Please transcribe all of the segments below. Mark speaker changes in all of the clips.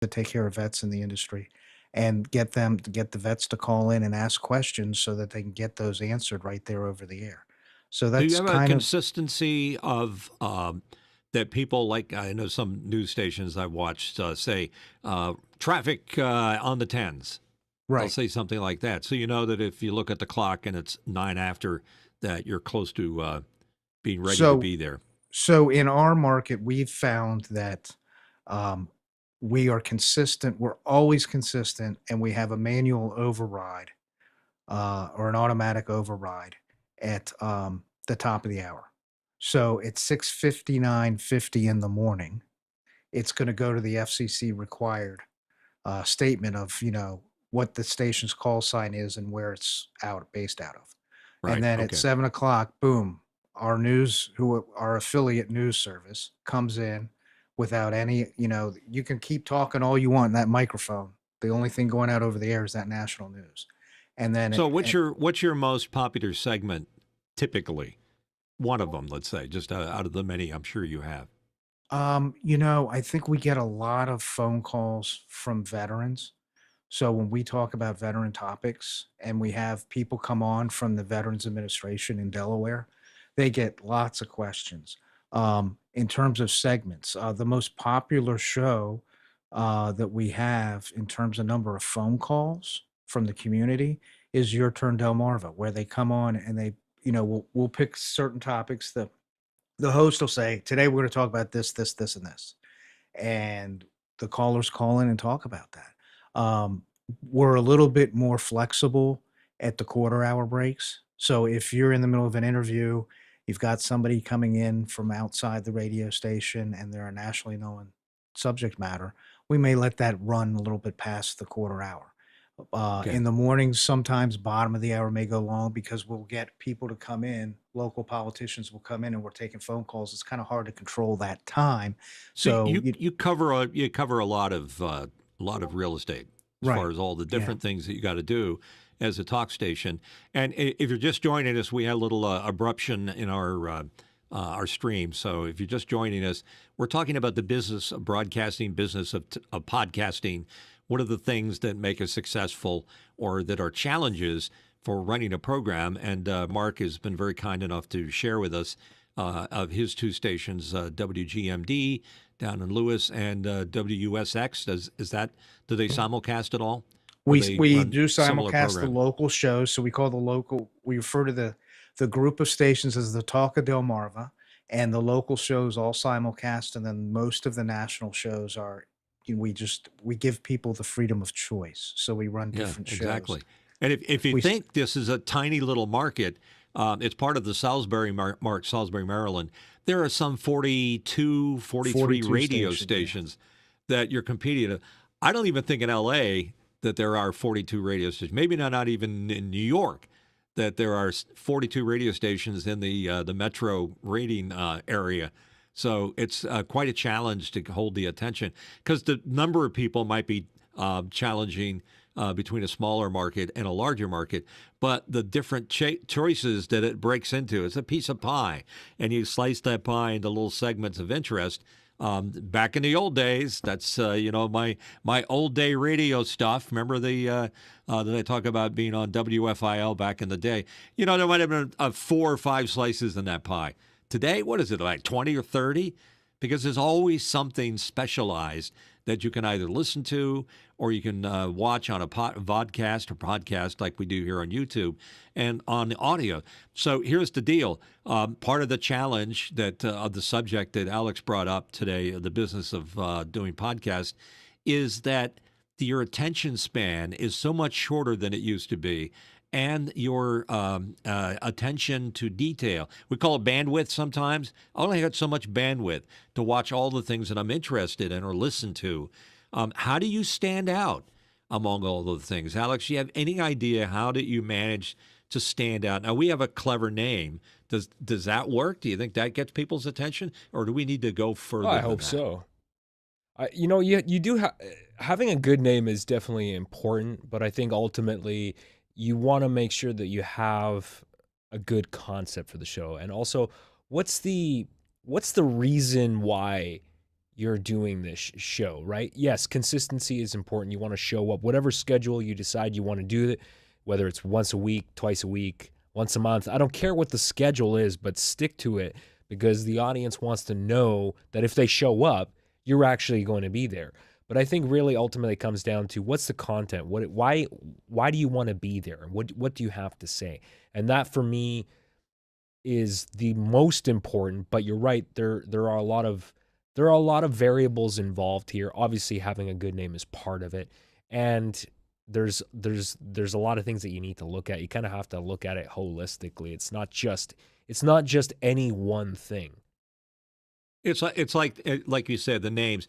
Speaker 1: to take care of vets in the industry and get the vets to call in and ask questions so that they can get those answered right there over the air. So
Speaker 2: Do you
Speaker 1: that's
Speaker 2: have a
Speaker 1: kind of
Speaker 2: consistency of that people like? I know some news stations I've watched say traffic on the tens. They'll
Speaker 1: right.
Speaker 2: say something like that. So you know that if you look at the clock and it's 9 after, that you're close to being ready to
Speaker 1: So
Speaker 2: be there.
Speaker 1: so in our market, we've found that um, we are consistent. We're always consistent, and we have a manual override or an automatic override at the top of the hour. So at 6:59:50 in the morning, it's going to go to the FCC required statement of what the station's call sign is and where it's based out of. And
Speaker 2: Right.
Speaker 1: then at
Speaker 2: Okay.
Speaker 1: 7 o'clock, boom, our affiliate news service comes in without any, you can keep talking all you want in that microphone. The only thing going out over the air is that national news. And then
Speaker 2: So what's your most popular segment typically? One of them, let's say, just out of the many I'm sure you have.
Speaker 1: I think we get a lot of phone calls from veterans. So when we talk about veteran topics and we have people come on from the Veterans Administration in Delaware, they get lots of questions. In terms of segments, the most popular show that we have in terms of number of phone calls from the community is Your Turn Delmarva, where they come on and we'll pick certain topics. The host will say, "Today we're going to talk about this, this, this, and this," and the callers call in and talk about that. We're a little bit more flexible at the quarter hour breaks. So if you're in the middle of an interview, you've got somebody coming in from outside the radio station and they're a nationally known subject matter, we may let that run a little bit past the quarter hour.
Speaker 2: Okay.
Speaker 1: In the mornings, sometimes bottom of the hour may go long because we'll get people to come in. Local politicians will come in, and we're taking phone calls. It's kind of hard to control that time.
Speaker 2: So
Speaker 1: So
Speaker 2: you cover a lot of real estate as
Speaker 1: right,
Speaker 2: far as all the
Speaker 1: yeah.
Speaker 2: different things that you got to do as a talk station. And if you're just joining us, we had a little abruption in our stream. So if you're just joining us, we're talking about the business of broadcasting, business of podcasting. What are the things that make us successful or that are challenges for running a program? And Mark has been very kind enough to share with us of his two stations, WGMD down in Lewis and WUSX. Do they simulcast at all, or they
Speaker 1: We
Speaker 2: run
Speaker 1: do
Speaker 2: similar
Speaker 1: simulcast the
Speaker 2: programming?
Speaker 1: local shows, so we refer to the group of stations as the Talk of Delmarva, and the local shows all simulcast, and then most of the national shows are we give people the freedom of choice, so we run
Speaker 2: Yeah,
Speaker 1: different shows.
Speaker 2: exactly. And if you
Speaker 1: We s
Speaker 2: think this is a tiny little market, it's part of the Salisbury, Maryland. There are some 42, 43
Speaker 1: 42
Speaker 2: radio
Speaker 1: stations, yeah.
Speaker 2: stations that you're competing. I don't even think in LA that there are 42 radio stations. Maybe not even in New York that there are 42 radio stations in the metro rating area. So it's quite a challenge to hold the attention because the number of people might be challenging between a smaller market and a larger market, but the different choices that it breaks into, it's a piece of pie, and you slice that pie into little segments of interest. Back in the old days, that's my old day radio stuff. Remember that I talk about being on WFIL back in the day. There might have been 4 or 5 slices in that pie. Today, what is it, like 20 or 30? Because there's always something specialized that you can either listen to or you can watch on a vodcast or podcast like we do here on YouTube and on the audio. So here's the deal. Part of the challenge of the subject that Alex brought up today, the business of doing podcasts, is that your attention span is so much shorter than it used to be, and your attention to detail. We call it bandwidth sometimes. I only got so much bandwidth to watch all the things that I'm interested in or listen to. How do you stand out among all those things? Alex, do you have any idea how do you manage to stand out? Now, we have a clever name. Does that work? Do you think that gets people's attention, or do we need to go
Speaker 3: Oh,
Speaker 2: further
Speaker 3: I
Speaker 2: than
Speaker 3: hope
Speaker 2: that?
Speaker 3: so. You do having a good name is definitely important, but I think ultimately you want to make sure that you have a good concept for the show. And also, what's the reason why you're doing this show, right? Yes, consistency is important. You want to show up, whatever schedule you decide you want to do it, whether it's once a week, twice a week, once a month. I don't care what the schedule is, but stick to it because the audience wants to know that if they show up, you're actually going to be there. But I think really ultimately it comes down to what's the content? Why do you want to be there? What do you have to say? And that for me is the most important, but you're right, there are a lot of variables involved here. Obviously, having a good name is part of it. And there's a lot of things that you need to look at. You kind of have to look at it holistically. It's not just any one thing.
Speaker 2: It's like you said, the names.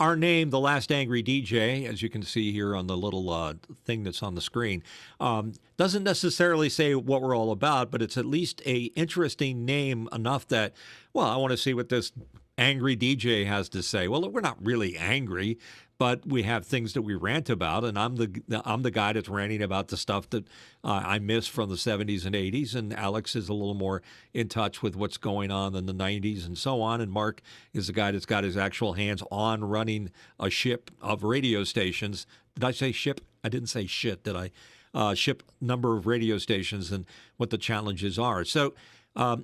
Speaker 2: Our name, The Last Angry DJ, as you can see here on the little thing that's on the screen, doesn't necessarily say what we're all about, but it's at least a interesting name enough that, well, I want to see what this angry DJ has to say. Well, we're not really angry, but we have things that we rant about, and I'm the guy that's ranting about the stuff that I miss from the 70s and 80s, and Alex is a little more in touch with what's going on in the 90s and so on, and Mark is the guy that's got his actual hands on running a ship of radio stations. Did I say ship? I didn't say shit, did I? Ship number of radio stations and what the challenges are. So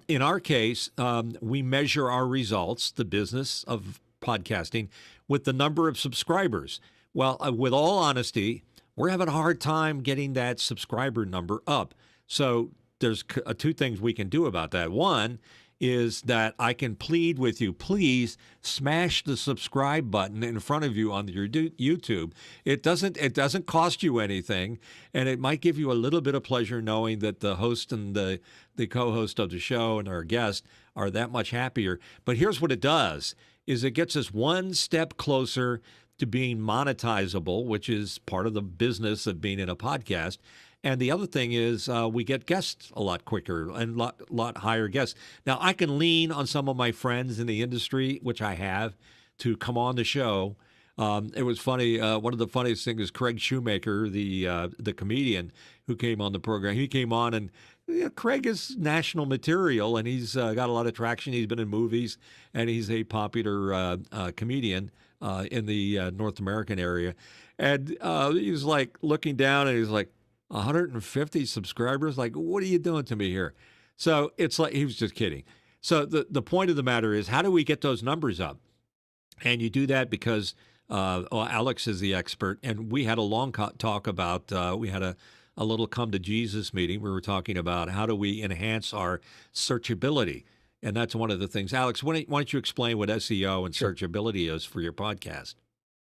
Speaker 2: in our case, we measure our results, the business of podcasting, with the number of subscribers. Well, with all honesty, we're having a hard time getting that subscriber number up. So there's two things we can do about that. One is that I can plead with you, please smash the subscribe button in front of you on your YouTube. It doesn't cost you anything, and it might give you a little bit of pleasure knowing that the host and the co-host of the show and our guest are that much happier. But here's what it does, is it gets us one step closer to being monetizable, which is part of the business of being in a podcast. And the other thing is we get guests a lot quicker and lot higher guests. Now, I can lean on some of my friends in the industry, which I have, to come on the show. It was funny. One of the funniest things is Craig Shoemaker, the comedian who came on the program. He came on, and Craig is national material, and he's got a lot of traction. He's been in movies, and he's a popular comedian in the North American area. And he was like looking down, and he's like, 150 subscribers? Like, what are you doing to me here? So it's like, he was just kidding. So the point of the matter is, how do we get those numbers up? And you do that because Alex is the expert, and we had a long talk about, we had a little come to Jesus meeting. We were talking about how do we enhance our searchability. And that's one of the things. Alex, why don't you explain what SEO and
Speaker 3: Sure.
Speaker 2: searchability is for your podcast?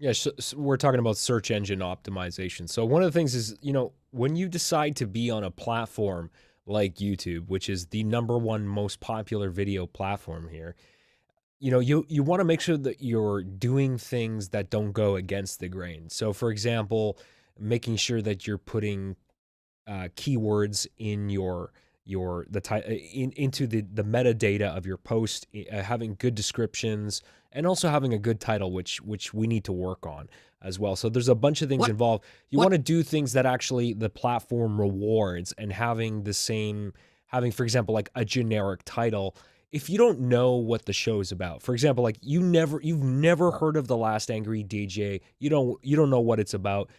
Speaker 3: Yeah, so we're talking about search engine optimization. So one of the things is, when you decide to be on a platform like YouTube, which is the number one most popular video platform here, you want to make sure that you're doing things that don't go against the grain. So for example, making sure that you're putting keywords in into the metadata of your post, having good descriptions, and also having a good title, which we need to work on as well. So there's a bunch of things
Speaker 2: What?
Speaker 3: involved. You
Speaker 2: What?
Speaker 3: want to do things that actually the platform rewards, and having, for example, like a generic title. If you don't know what the show is about, for example, like you've never heard of The Last Angry DJ, you don't know what it's about,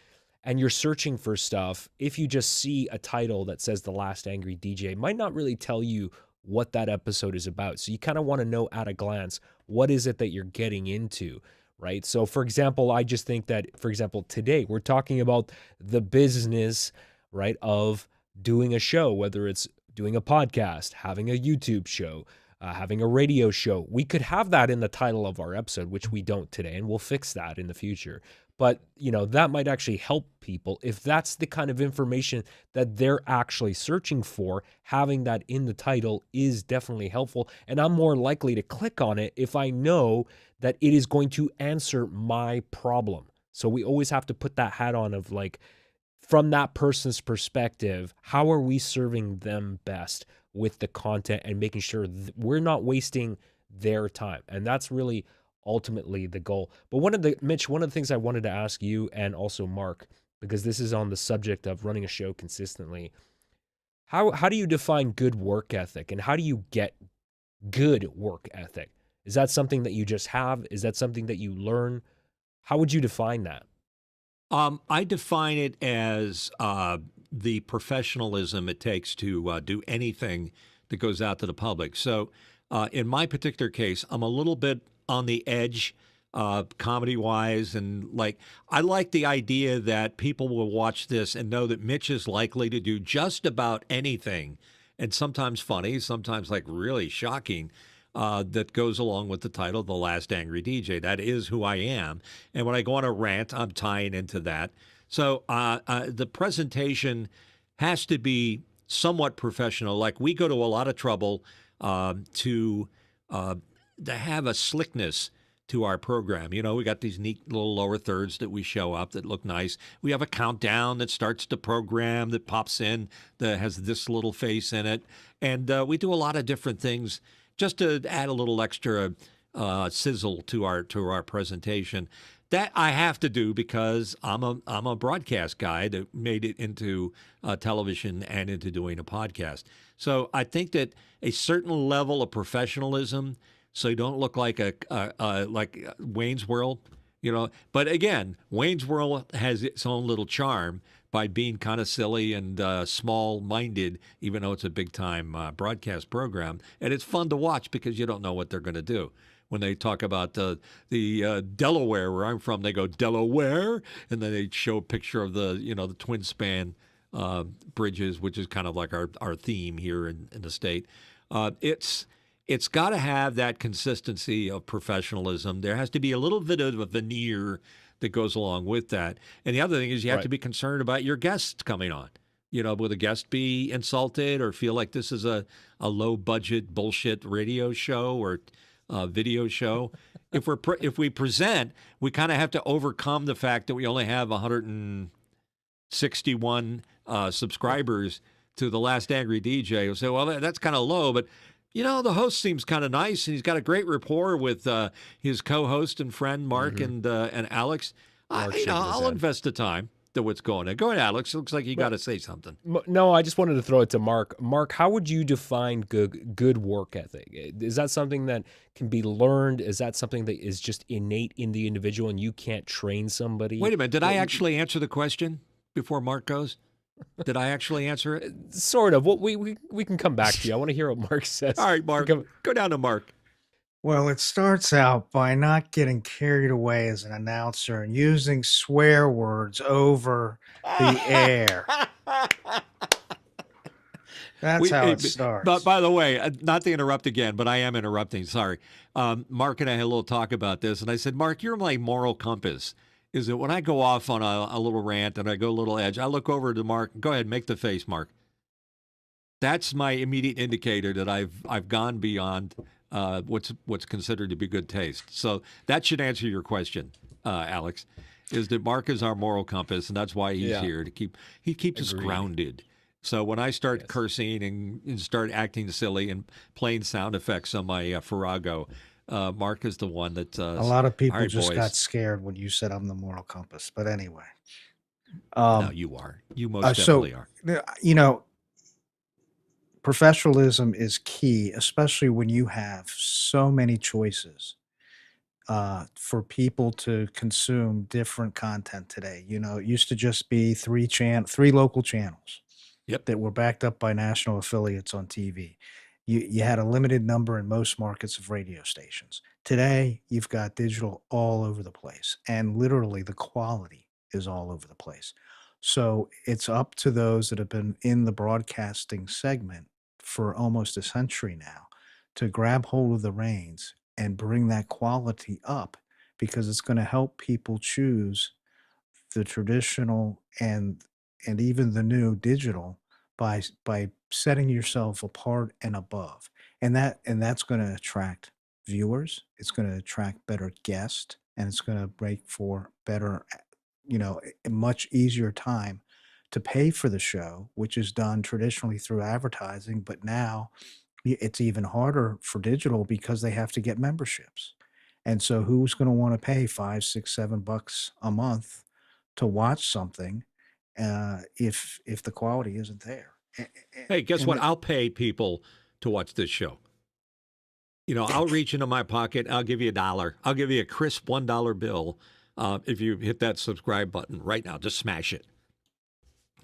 Speaker 3: and you're searching for stuff, if you just see a title that says The Last Angry DJ, it might not really tell you what that episode is about. So you kind of want to know at a glance, what is it that you're getting into, right? So for example, I just think that, for example, today we're talking about the business, right, of doing a show, whether it's doing a podcast, having a YouTube show, having a radio show. We could have that in the title of our episode, which we don't today, and we'll fix that in the future. But, that might actually help people. If that's the kind of information that they're actually searching for, having that in the title is definitely helpful. And I'm more likely to click on it if I know that it is going to answer my problem. So we always have to put that hat on of like, from that person's perspective, how are we serving them best with the content and making sure we're not wasting their time? And that's really ultimately the goal. But Mitch, one of the things I wanted to ask you, and also Mark, because this is on the subject of running a show consistently, how do you define good work ethic, and how do you get good work ethic? Is that something that you just have? Is that something that you learn? How would you define that?
Speaker 2: I define it as the professionalism it takes to do anything that goes out to the public. So, in my particular case, I'm a little bit on the edge, comedy wise, and like I like the idea that people will watch this and know that Mitch is likely to do just about anything, and sometimes funny, sometimes like really shocking. That goes along with the title, The Last Angry DJ. That is who I am. And when I go on a rant, I'm tying into that. So the presentation has to be somewhat professional. Like we go to a lot of trouble to have a slickness to our program. You know, we got these neat little lower thirds that we show up that look nice. We have a countdown that starts the program that pops in that has this little face in it. And we do a lot of different things just to add a little extra sizzle to our presentation. That I have to do because I'm a broadcast guy that made it into television and into doing a podcast. So I think that a certain level of professionalism, so you don't look like like Wayne's World, you know. But again, Wayne's World has its own little charm by being kind of silly and small-minded, even though it's a big-time broadcast program. And it's fun to watch because you don't know what they're going to do. When they talk about the Delaware, where I'm from, they go, Delaware, and then they show a picture of the twin span bridges, which is kind of like our theme here in the state. It's got to have that consistency of professionalism. There has to be a little bit of a veneer that goes along with that. And the other thing is you have to be concerned about your guests coming on. You know, will the guest be insulted or feel like this is a low budget bullshit radio show or video show? If we present, we kind of have to overcome the fact that we only have 161 subscribers to The Last Angry DJ. We'll say, well, that's kind of low, but you know, the host seems kind of nice, and he's got a great rapport with his co-host and friend Mark and Alex. I'll invest the time to what's going on. Go ahead, Alex. It looks like you got to say something.
Speaker 3: No, I just wanted to throw it to Mark. Mark, how would you define good work ethic? Is that something that can be learned? Is that something that is just innate in the individual, and you can't train somebody?
Speaker 2: Wait a minute. Did I actually answer the question before Mark goes? Did I actually answer it?
Speaker 3: Sort of. Well, we can come back to you. I want to hear what Mark says.
Speaker 2: All right, Mark. Go down to Mark.
Speaker 1: Well, it starts out by not getting carried away as an announcer and using swear words over the air. That's how it starts.
Speaker 2: But by the way, not to interrupt again, but I am interrupting. Sorry. Mark and I had a little talk about this, and I said, Mark, you're my moral compass. Is that when I go off on a little rant and I go a little edge, I look over to Mark. Go ahead, make the face, Mark. That's my immediate indicator that I've gone beyond what's considered to be good taste. So that should answer your question, Alex. Is that Mark is our moral compass, and that's why he's here to keeps us grounded. So when I start cursing and start acting silly and playing sound effects on my Farrago, Mark is the one that
Speaker 1: a lot of people
Speaker 2: right,
Speaker 1: just
Speaker 2: boys.
Speaker 1: got scared when you said I'm the moral compass. But anyway,
Speaker 2: no, you are. You most definitely are.
Speaker 1: You know, professionalism is key, especially when you have so many choices for people to consume different content today. You know, it used to just be three local channels.
Speaker 2: Yep.
Speaker 1: That were backed up by national affiliates on TV. You had a limited number in most markets of radio stations. Today, you've got digital all over the place, and literally the quality is all over the place. So it's up to those that have been in the broadcasting segment for almost a century now to grab hold of the reins and bring that quality up, because it's going to help people choose the traditional and even the new digital by setting yourself apart and above. And that's going to attract viewers, it's going to attract better guests, and it's going to make for better, a much easier time to pay for the show, which is done traditionally through advertising, but now it's even harder for digital because they have to get memberships. And so who's going to want to pay 5, 6, $7 a month to watch something if the quality isn't there?
Speaker 2: Hey, guess what? I'll pay people to watch this show. I'll reach into my pocket. I'll give you $1. I'll give you a crisp $1 bill if you hit that subscribe button right now. Just smash it,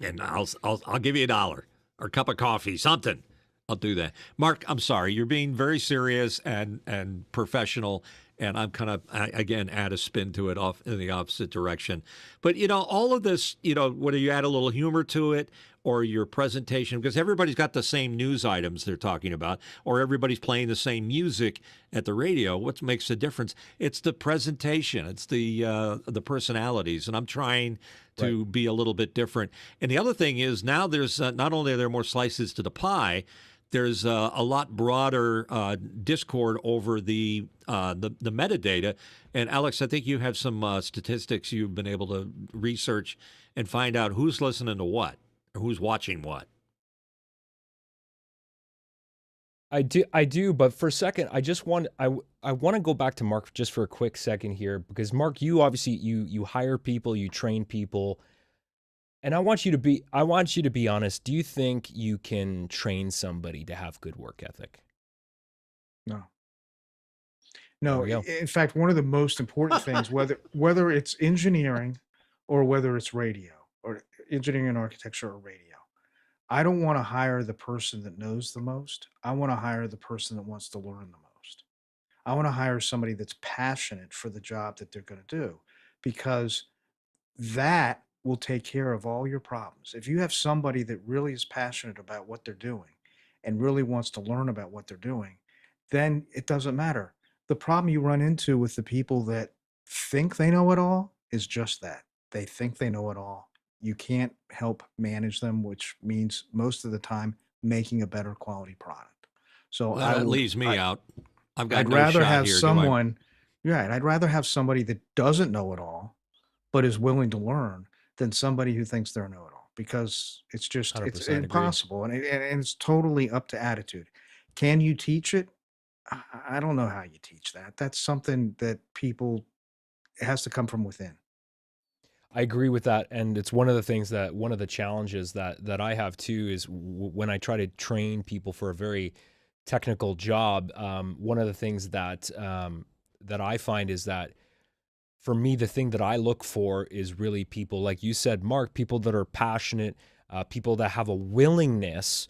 Speaker 2: and I'll give you $1 or a cup of coffee, something. I'll do that. Mark, I'm sorry. You're being very serious and professional, and I'm kind of again add a spin to it off in the opposite direction. But all of this, whether you add a little humor to it or your presentation, because everybody's got the same news items they're talking about, or everybody's playing the same music at the radio. What makes the difference? It's the presentation. It's the personalities, and I'm trying to be a little bit different. And the other thing is now there's not only are there more slices to the pie, there's a lot broader discord over the metadata. And Alex, I think you have some statistics you've been able to research and find out who's listening to what or who's watching what.
Speaker 3: I do, but for a second, I want to go back to Mark just for a quick second here, because Mark, you obviously you hire people, you train people, and I want you to be honest. Do you think you can train somebody to have good work ethic?
Speaker 1: No.
Speaker 3: There
Speaker 1: No,
Speaker 3: we go.
Speaker 1: in fact, one of the most important things, whether it's engineering or whether it's radio or engineering and architecture or radio, I don't want to hire the person that knows the most. I want to hire the person that wants to learn the most. I want to hire somebody that's passionate for the job that they're going to do, because that will take care of all your problems. If you have somebody that really is passionate about what they're doing and really wants to learn about what they're doing, then it doesn't matter. The problem you run into with the people that think they know it all is just that. They think they know it all. You can't help manage them, which means most of the time making a better quality product. So
Speaker 2: Well, that leaves me out. I've got
Speaker 1: I'd
Speaker 2: no
Speaker 1: rather
Speaker 2: shot
Speaker 1: have
Speaker 2: here, do I?
Speaker 1: someone, yeah, I'd rather have somebody that doesn't know it all, but is willing to learn, than somebody who thinks they're know it all, because it's just, it's
Speaker 3: 100% agree.
Speaker 1: impossible. And it's totally up to attitude. Can you teach it? I don't know how you teach that. That's something that people, it has to come from within.
Speaker 3: I agree with that, and it's one of the things that one of the challenges that I have too is when I try to train people for a very technical job. One of the things that I find is that for me, the thing that I look for is really people, like you said, Mark, people that are passionate, people that have a willingness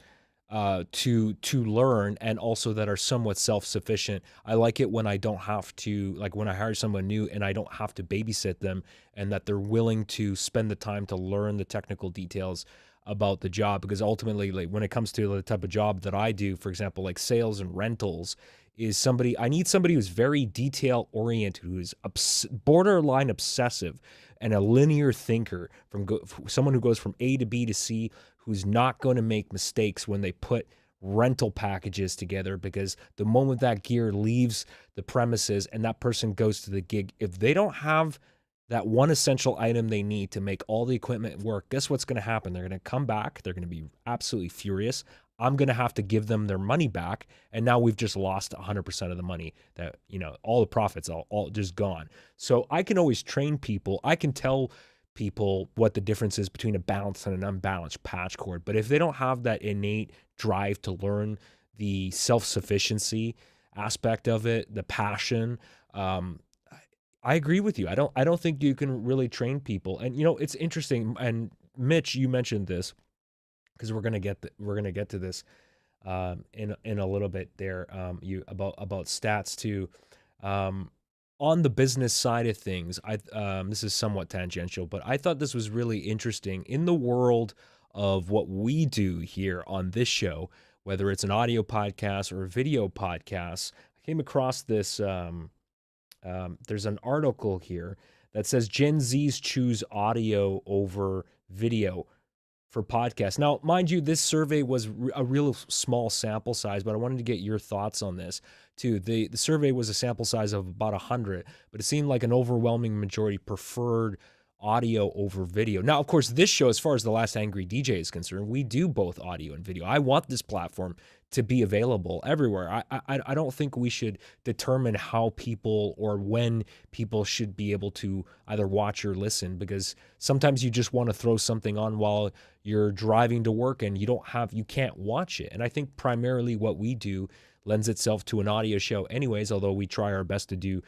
Speaker 3: to learn, and also that are somewhat self-sufficient. I like it when I don't have to, like when I hire someone new and I don't have to babysit them, and that they're willing to spend the time to learn the technical details about the job. Because ultimately, like when it comes to the type of job that I do, for example, like sales and rentals, I need somebody who's very detail oriented, who's borderline obsessive and a linear thinker, someone who goes from A to B to C, who's not going to make mistakes when they put rental packages together, because the moment that gear leaves the premises and that person goes to the gig, if they don't have that one essential item they need to make all the equipment work, guess what's going to happen? They're going to come back. They're going to be absolutely furious. I'm going to have to give them their money back. And now we've just lost 100% of the money that, all the profits, all just gone. So I can always train people. I can tell people what the difference is between a balanced and an unbalanced patch cord. But if they don't have that innate drive to learn, the self-sufficiency aspect of it, the passion, I agree with you. I don't think you can really train people. And it's interesting. And Mitch, you mentioned this, because we're gonna get to this in a little bit there. You about stats too. On the business side of things, this is somewhat tangential, but I thought this was really interesting in the world of what we do here on this show, whether it's an audio podcast or a video podcast. I came across this. There's an article here that says Gen Zs choose audio over video for podcasts. Now, mind you, this survey was a real small sample size, but I wanted to get your thoughts on this too. The survey was a sample size of about 100, but it seemed like an overwhelming majority preferred audio over video. Now, of course, this show, as far as The Last Angry DJ is concerned, we do both audio and video. I want this platform to be available everywhere. I don't think we should determine how people or when people should be able to either watch or listen, because sometimes you just want to throw something on while you're driving to work and you can't watch it. And I think primarily what we do, lends itself to an audio show anyways, although we try our best to do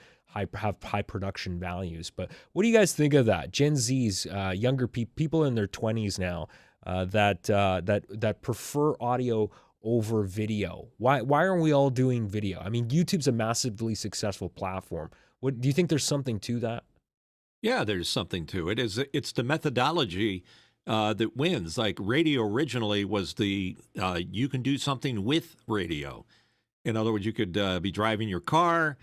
Speaker 3: have high production values. But what do you guys think of that? Gen Z's, younger people in their 20s now, that prefer audio over video. Why aren't we all doing video? I mean, YouTube's a massively successful platform. What do you think? There's something to that?
Speaker 2: Yeah, there's something to it. It's the methodology that wins. Like radio originally was the you can do something with radio. In other words, you could be driving your car,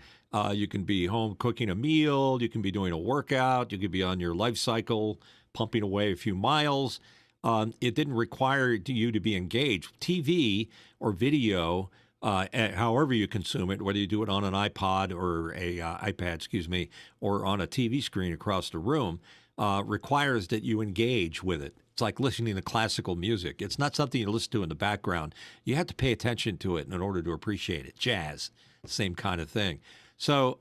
Speaker 2: you can be home cooking a meal, you can be doing a workout, you could be on your life cycle, pumping away a few miles. It didn't require you to be engaged. TV or video, however you consume it, whether you do it on an iPod or a iPad, excuse me, or on a TV screen across the room, requires that you engage with it. It's like listening to classical music. It's not something you listen to in the background. You have to pay attention to it in order to appreciate it. Jazz, same kind of thing. So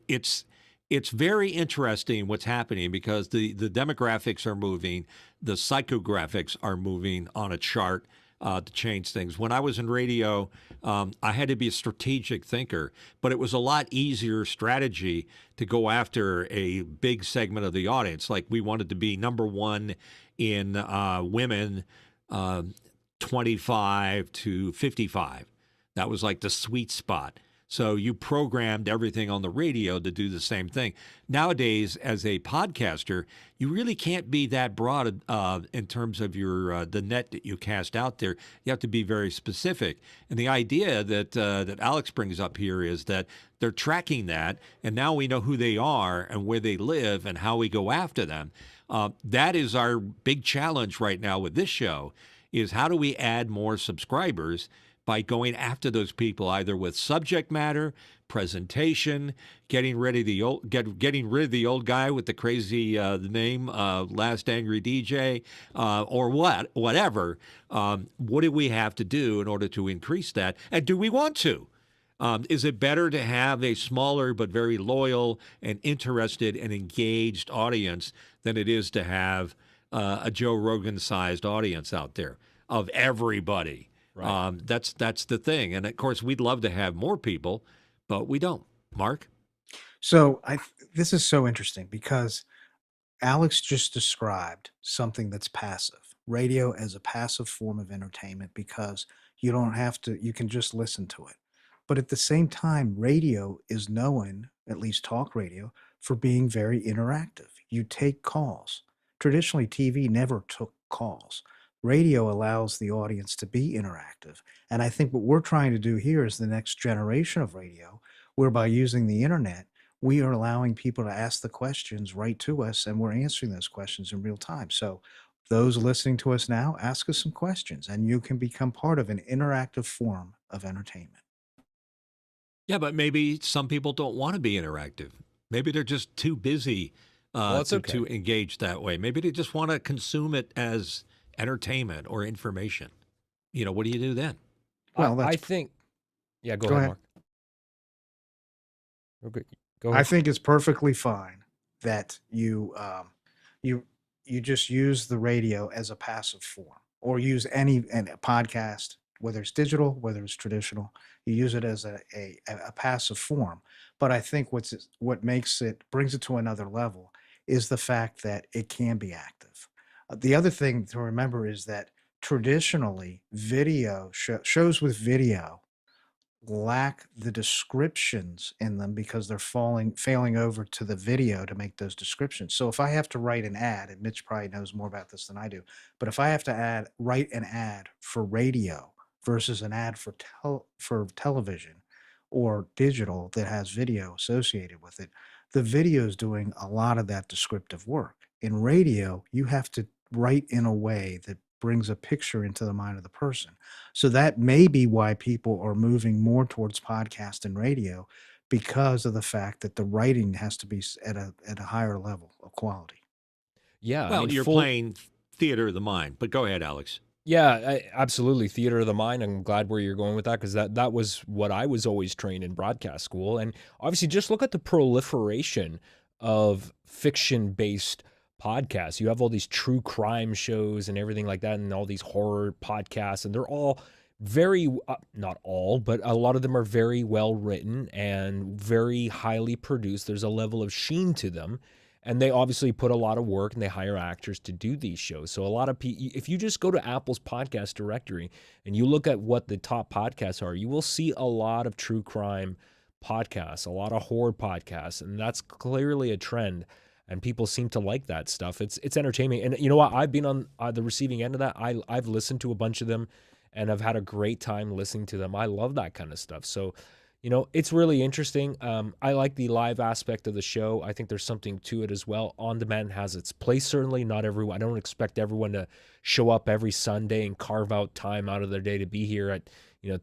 Speaker 2: it's very interesting what's happening because the demographics are moving, the psychographics are moving on a chart to change things. When I was in radio, I had to be a strategic thinker, but it was a lot easier strategy to go after a big segment of the audience. Like we wanted to be number one in women 25 to 55. That was like the sweet spot. So you programmed everything on the radio to do the same thing. Nowadays, as a podcaster, you really can't be that broad in terms of your the net that you cast out there. You have to be very specific. And the idea that that Alex brings up here is that they're tracking that, and now we know who they are and where they live and how we go after them. That is our big challenge right now with this show: is how do we add more subscribers by going after those people, either with subject matter, presentation, getting rid of the old guy with the crazy the name, Last Angry DJ, or whatever. What do we have to do in order to increase that? And do we want to? Is it better to have a smaller but very loyal and interested and engaged audience than it is to have a Joe Rogan-sized audience out there of everybody?
Speaker 3: Right.
Speaker 2: That's the thing. And of course, we'd love to have more people, but we don't. Mark?
Speaker 1: So this is so interesting because Alex just described something that's passive. Radio as a passive form of entertainment because you don't have to, you can just listen to it. But at the same time, radio is known, at least talk radio, for being very interactive. You take calls. Traditionally, TV never took calls. Radio allows the audience to be interactive. And I think what we're trying to do here is the next generation of radio, whereby using the internet, we are allowing people to ask the questions right to us, and we're answering those questions in real time. So those listening to us now, ask us some questions, and you can become part of an interactive form of entertainment.
Speaker 2: Yeah, but maybe some people don't want to be interactive. Maybe they're just too busy
Speaker 3: Well, that's okay.
Speaker 2: to engage that way. Maybe they just want to consume it as entertainment or information. What do you do then?
Speaker 1: Well,
Speaker 3: I
Speaker 1: that's
Speaker 3: think, yeah, go
Speaker 1: go
Speaker 3: ahead,
Speaker 1: ahead.
Speaker 3: Mark. Okay, go
Speaker 1: I
Speaker 3: ahead.
Speaker 1: think it's perfectly fine that you you just use the radio as a passive form, or use any a podcast, whether it's digital, whether it's traditional, you use it as a passive form. But I think what makes it brings it to another level is the fact that it can be active. The other thing to remember is that traditionally shows with video lack the descriptions in them because they're failing over to the video to make those descriptions. So if I have to write an ad, and Mitch probably knows more about this than I do, but if I have to write an ad for radio versus an ad for television or digital that has video associated with it, the video is doing a lot of that descriptive work. In radio, you have to write in a way that brings a picture into the mind of the person. So that may be why people are moving more towards podcast and radio, because of the fact that the writing has to be at a higher level of quality.
Speaker 3: Yeah, I
Speaker 2: Well,
Speaker 3: mean,
Speaker 2: you're playing theater of the mind, but go ahead, Alex.
Speaker 3: yeah, absolutely. Theater of the mind. I'm glad where you're going with that because that was what I was always trained in broadcast school. And obviously, just look at the proliferation of fiction-based podcasts. You have all these true crime shows and everything like that, and all these horror podcasts, and they're all very not all, but a lot of them are very well written and very highly produced. There's a level of sheen to them, and they obviously put a lot of work and they hire actors to do these shows. So a lot of people, if you just go to Apple's podcast directory and you look at what the top podcasts are, you will see a lot of true crime podcasts, a lot of horror podcasts, and that's clearly a trend. And people seem to like that stuff. It's entertaining, and you know what? I've been on the receiving end of that. I've listened to a bunch of them, and I've had a great time listening to them. I love that kind of stuff. So, it's really interesting. I like the live aspect of the show. I think there's something to it as well. On demand has its place, certainly. Not everyone. I don't expect everyone to show up every Sunday and carve out time out of their day to be here at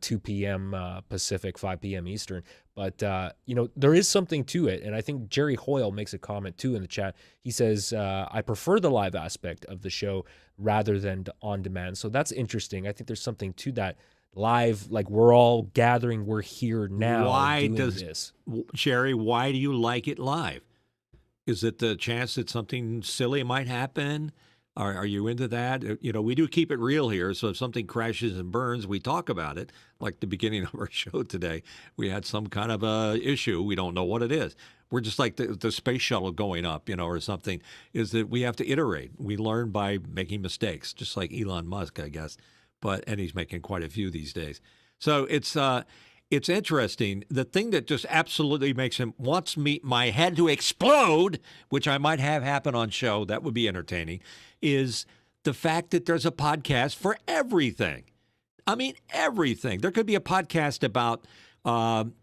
Speaker 3: 2 p.m. Pacific, 5 p.m. Eastern. But there is something to it, and I think Jerry Hoyle makes a comment too in the chat. He says, "I prefer the live aspect of the show rather than on demand." So that's interesting. I think there's something to that live, like we're all gathering, we're here now
Speaker 2: Why
Speaker 3: doing
Speaker 2: does
Speaker 3: this.
Speaker 2: Sherry? Why do you like it live? Is it the chance that something silly might happen? Are you into that? We do keep it real here. So if something crashes and burns, we talk about it. Like the beginning of our show today, we had some kind of a issue. We don't know what it is. We're just like the space shuttle going up, or something. Is that we have to iterate. We learn by making mistakes, just like Elon Musk, I guess. And he's making quite a few these days. So it's interesting. The thing that just absolutely makes him wants my head to explode, which I might have happen on show, that would be entertaining, is the fact that there's a podcast for everything. I mean, everything. There could be a podcast about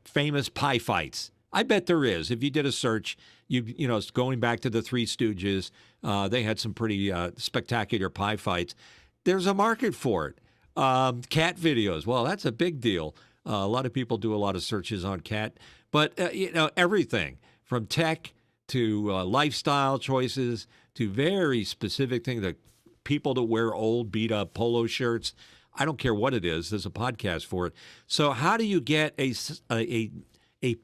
Speaker 2: famous pie fights. I bet there is. If you did a search, it's going back to the Three Stooges. They had some pretty spectacular pie fights. There's a market for it. Cat videos. Well, that's a big deal. A lot of people do a lot of searches on cat, but everything from tech to lifestyle choices to very specific things, like people that wear old beat up polo shirts. I don't care what it is. There's a podcast for it. So how do you get a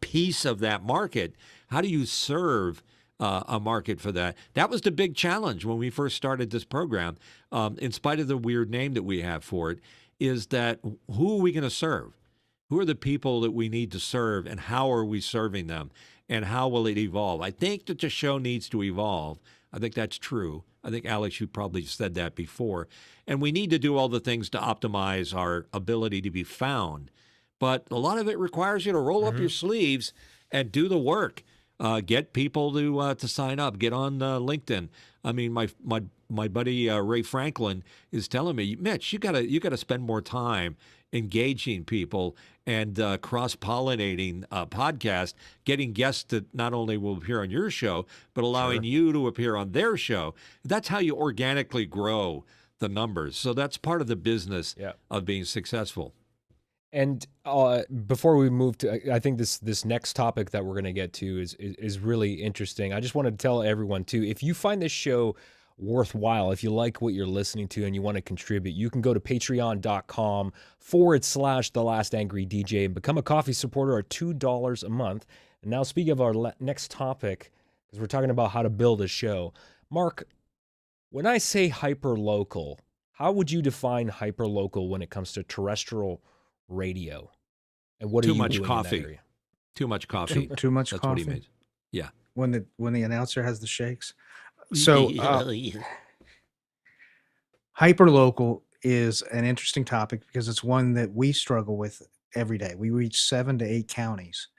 Speaker 2: piece of that market? How do you serve a market for that? That was the big challenge when we first started this program. In spite of the weird name that we have for it, is that who are we going to serve? Who are the people that we need to serve, and how are we serving them, and how will it evolve? I think that the show needs to evolve. I think that's true. I think, Alex, you probably said that before. And we need to do all the things to optimize our ability to be found. But a lot of it requires you to roll up your sleeves and do the work. Get people to sign up. Get on LinkedIn. I mean, my buddy Ray Franklin is telling me, Mitch, you gotta spend more time engaging people and cross-pollinating podcast, getting guests that not only will appear on your show, but allowing you to appear on their show. That's how you organically grow the numbers. So that's part of the business of being successful.
Speaker 3: And before we move to, I think this next topic that we're going to get to is really interesting. I just wanted to tell everyone too, if you find this show worthwhile, if you like what you're listening to and you want to contribute, you can go to patreon.com/The Last Angry DJ and become a coffee supporter at $2 a month. And now, speaking of our next topic, because we're talking about how to build a show, Mark, when I say hyper-local, how would you define hyper-local when it comes to terrestrial radio? And what are you doing in that area?
Speaker 2: Too much coffee.
Speaker 1: Too much
Speaker 2: That's
Speaker 1: coffee.
Speaker 2: what he means. Yeah.
Speaker 1: When the announcer has the shakes. So hyperlocal is an interesting topic because it's one that we struggle with every day. We reach 7 to 8 counties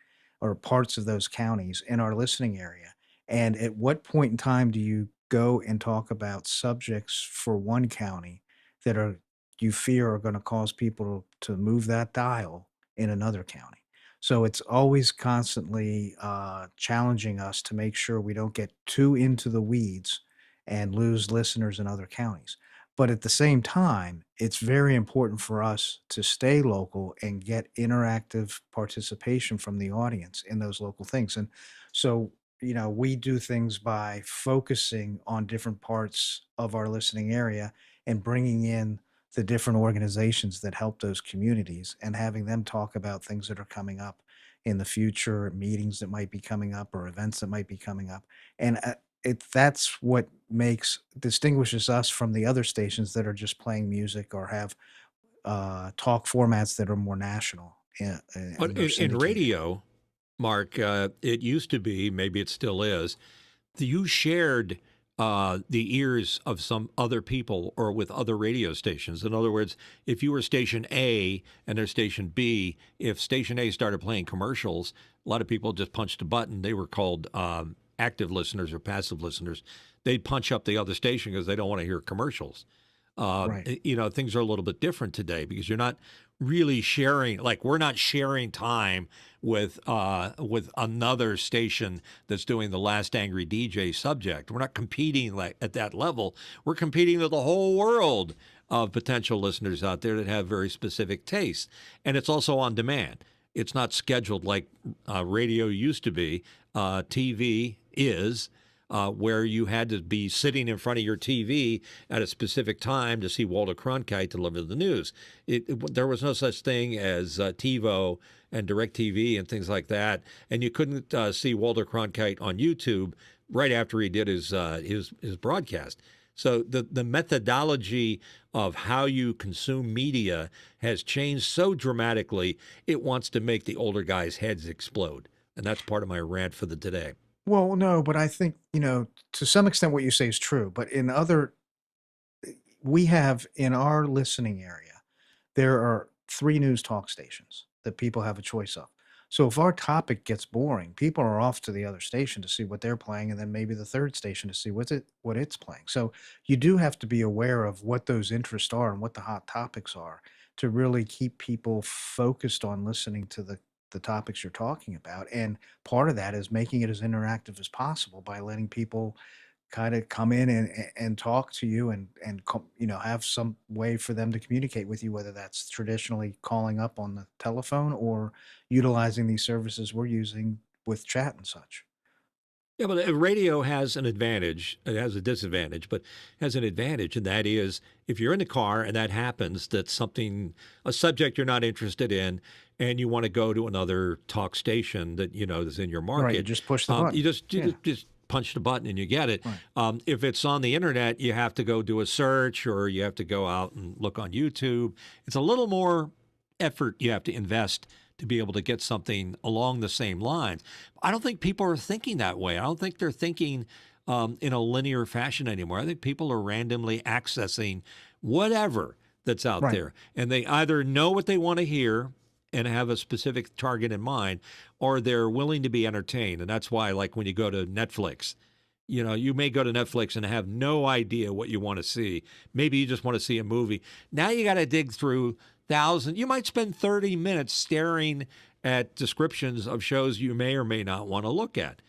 Speaker 1: or parts of those counties in our listening area. And at what point in time do you go and talk about subjects for one county that you fear are going to cause people to move that dial in another county? So it's always constantly challenging us to make sure we don't get too into the weeds and lose listeners in other counties. But at the same time, it's very important for us to stay local and get interactive participation from the audience in those local things. And so, we do things by focusing on different parts of our listening area and bringing in the different organizations that help those communities and having them talk about things that are coming up in the future, meetings that might be coming up or events that might be coming up. And that's what distinguishes us from the other stations that are just playing music or have talk formats that are more national
Speaker 2: But
Speaker 1: and are
Speaker 2: in
Speaker 1: syndicated.
Speaker 2: radio, Mark, it used to be, maybe it still is, you shared the ears of some other people or with other radio stations. In other words, if you were station A and they're station B, if station A started playing commercials, a lot of people just punched a button. They were called active listeners or passive listeners. They'd punch up the other station because they don't want to hear commercials.
Speaker 1: Right.
Speaker 2: Things are a little bit different today because you're not really sharing. Like we're not sharing time with another station that's doing the Last Angry DJ subject. We're not competing like at that level. We're competing with the whole world of potential listeners out there that have very specific tastes, and it's also on demand. It's not scheduled like radio used to be. TV is where you had to be sitting in front of your TV at a specific time to see Walter Cronkite deliver the news. There was no such thing as TiVo and DirecTV and things like that, and you couldn't see Walter Cronkite on YouTube right after he did his broadcast. So the methodology of how you consume media has changed so dramatically, it wants to make the older guys' heads explode. And that's part of my rant for the today.
Speaker 1: Well, no, but I think, to some extent what you say is true, but we have in our listening area, there are 3 news talk stations that people have a choice of. So if our topic gets boring, people are off to the other station to see what they're playing, and then maybe the 3rd station to see what it's playing. So you do have to be aware of what those interests are and what the hot topics are to really keep people focused on listening to the topics you're talking about, and part of that is making it as interactive as possible by letting people kinda come in and talk to you and have some way for them to communicate with you, whether that's traditionally calling up on the telephone or utilizing these services we're using with chat and such.
Speaker 2: Yeah, but radio has an advantage. It has a disadvantage, but has an advantage, and that is if you're in the car and that happens, that's a subject you're not interested in, and you want to go to another talk station that you know is in your
Speaker 1: Right, you
Speaker 2: market,
Speaker 1: just push the
Speaker 2: you
Speaker 1: button.
Speaker 2: just you
Speaker 1: Yeah,
Speaker 2: just punch the button and you get it.
Speaker 1: right.
Speaker 2: If it's on the internet, you have to go do a search or you have to go out and look on YouTube. It's a little more effort you have to invest to be able to get something along the same lines. I don't think people are thinking that way. I don't think they're thinking in a linear fashion anymore. I think people are randomly accessing whatever that's out
Speaker 1: Right.
Speaker 2: there. And they either know what they want to hear and have a specific target in mind, or they're willing to be entertained. And that's why, like when you go to Netflix, you may go to Netflix and have no idea what you want to see. Maybe you just want to see a movie. Now you got to dig through thousands. You might spend 30 minutes staring at descriptions of shows you may or may not want to look at.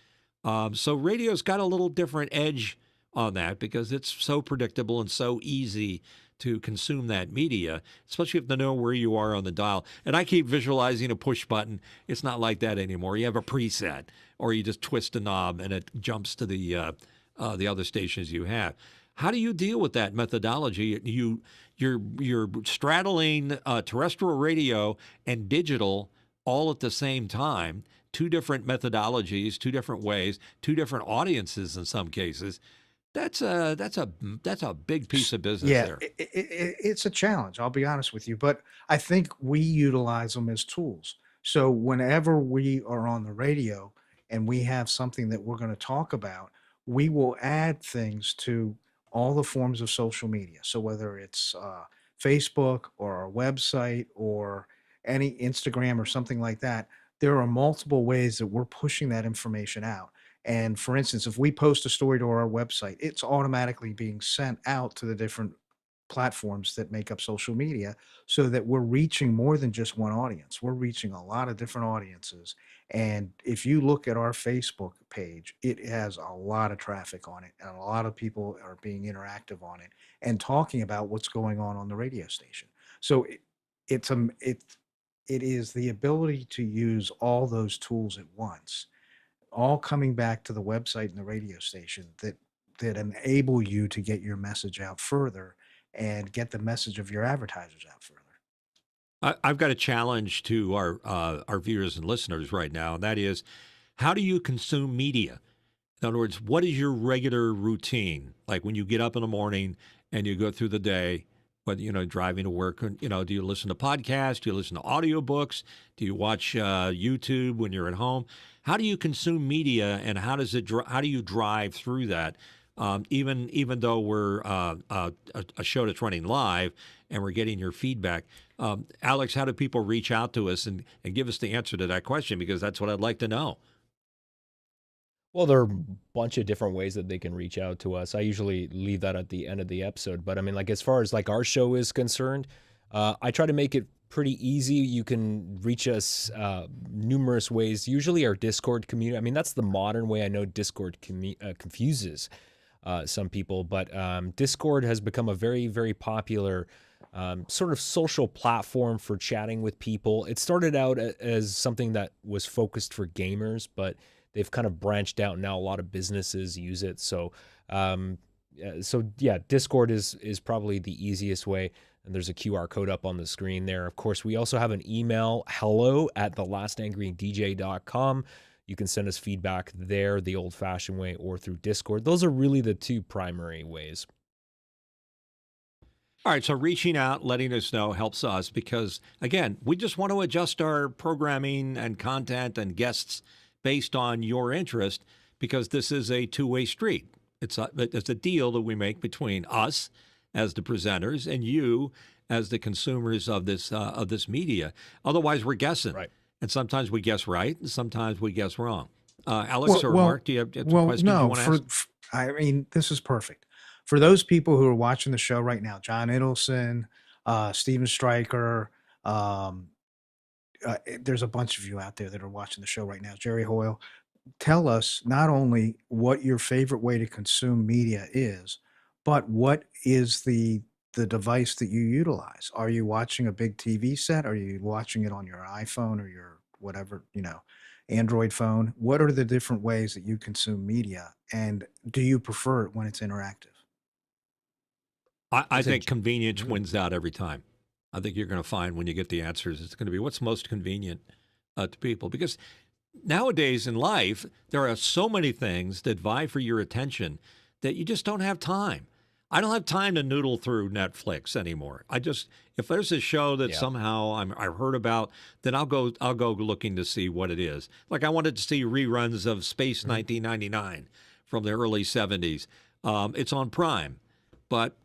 Speaker 2: So radio's got a little different edge on that because it's so predictable and so easy to consume that media, especially if they know where you are on the dial. And I keep visualizing a push button. It's not like that anymore. You have a preset, or you just twist a knob and it jumps to the other stations you have. How do you deal with that methodology? You're straddling terrestrial radio and digital all at the same time. Two different methodologies, two different ways, two different audiences in some cases. That's a big piece of business
Speaker 1: Yeah,
Speaker 2: there.
Speaker 1: it's a challenge, I'll be honest with you, but I think we utilize them as tools. So whenever we are on the radio and we have something that we're going to talk about, we will add things to all the forms of social media. So whether it's Facebook or our website or any Instagram or something like that, there are multiple ways that we're pushing that information out. And for instance, if we post a story to our website, it's automatically being sent out to the different platforms that make up social media so that we're reaching more than just one audience. We're reaching a lot of different audiences. And if you look at our Facebook page, it has a lot of traffic on it and a lot of people are being interactive on it and talking about what's going on the radio station. So it's it is the ability to use all those tools at once, all coming back to the website and the radio station that enable you to get your message out further and get the message of your advertisers out further.
Speaker 2: I've got a challenge to our viewers and listeners right now, and that is, how do you consume media? In other words, what is your regular routine? Like when you get up in the morning and you go through the day, But driving to work, do you listen to podcasts? Do you listen to audiobooks? Do you watch YouTube when you're at home? How do you consume media, and how do you drive through that? Even though we're a show that's running live and we're getting your feedback, Alex, how do people reach out to us and give us the answer to that question? Because that's what I'd like to know.
Speaker 3: Well, there are a bunch of different ways that they can reach out to us. I usually leave that at the end of the episode, but I mean, like as far as like our show is concerned, I try to make it pretty easy. You can reach us numerous ways. Usually, our Discord community. I mean, that's the modern way. I know Discord confuses some people, but Discord has become a very, very popular sort of social platform for chatting with people. It started out as something that was focused for gamers, but they've kind of branched out. Now a lot of businesses use it. So yeah, Discord is probably the easiest way. And there's a QR code up on the screen there. Of course, we also have an email, hello@thelastangry.dj.com. You can send us feedback there the old-fashioned way or through Discord. Those are really the two primary ways.
Speaker 2: All right, so reaching out, letting us know helps us because, again, we just want to adjust our programming and content and guests based on your interest because this is a two-way street. It's a deal that we make between us as the presenters and you as the consumers of this media. Otherwise, we're guessing.
Speaker 3: Right.
Speaker 2: And sometimes we guess right, and sometimes we guess wrong.
Speaker 1: Well,
Speaker 2: Alex or
Speaker 1: well,
Speaker 2: Mark, do you have some
Speaker 1: well,
Speaker 2: questions you
Speaker 1: no.
Speaker 2: want to ask?
Speaker 1: I mean, this is perfect for those people who are watching the show right now. John Idelson, Steven Stryker. Um, there's a bunch of you out there that are watching the show right now. Jerry Hoyle, tell us not only what your favorite way to consume media is, but what is the device that you utilize. Are you watching a big TV set? Are you watching it on your iPhone or your whatever, Android phone? What are the different ways that you consume media? And do you prefer it when it's interactive?
Speaker 2: I
Speaker 3: It's a
Speaker 2: think convenience
Speaker 3: really
Speaker 2: wins out every time. I think you're going to find when you get the answers, it's going to be what's most convenient to people. Because nowadays in life, there are so many things that vie for your attention that you just don't have time. I don't have time to noodle through Netflix anymore. If there's a show that
Speaker 3: yeah.
Speaker 2: somehow I've heard about, then I'll go looking to see what it is. Like I wanted to see reruns of Space 1999 from the early 70s. It's on Prime, but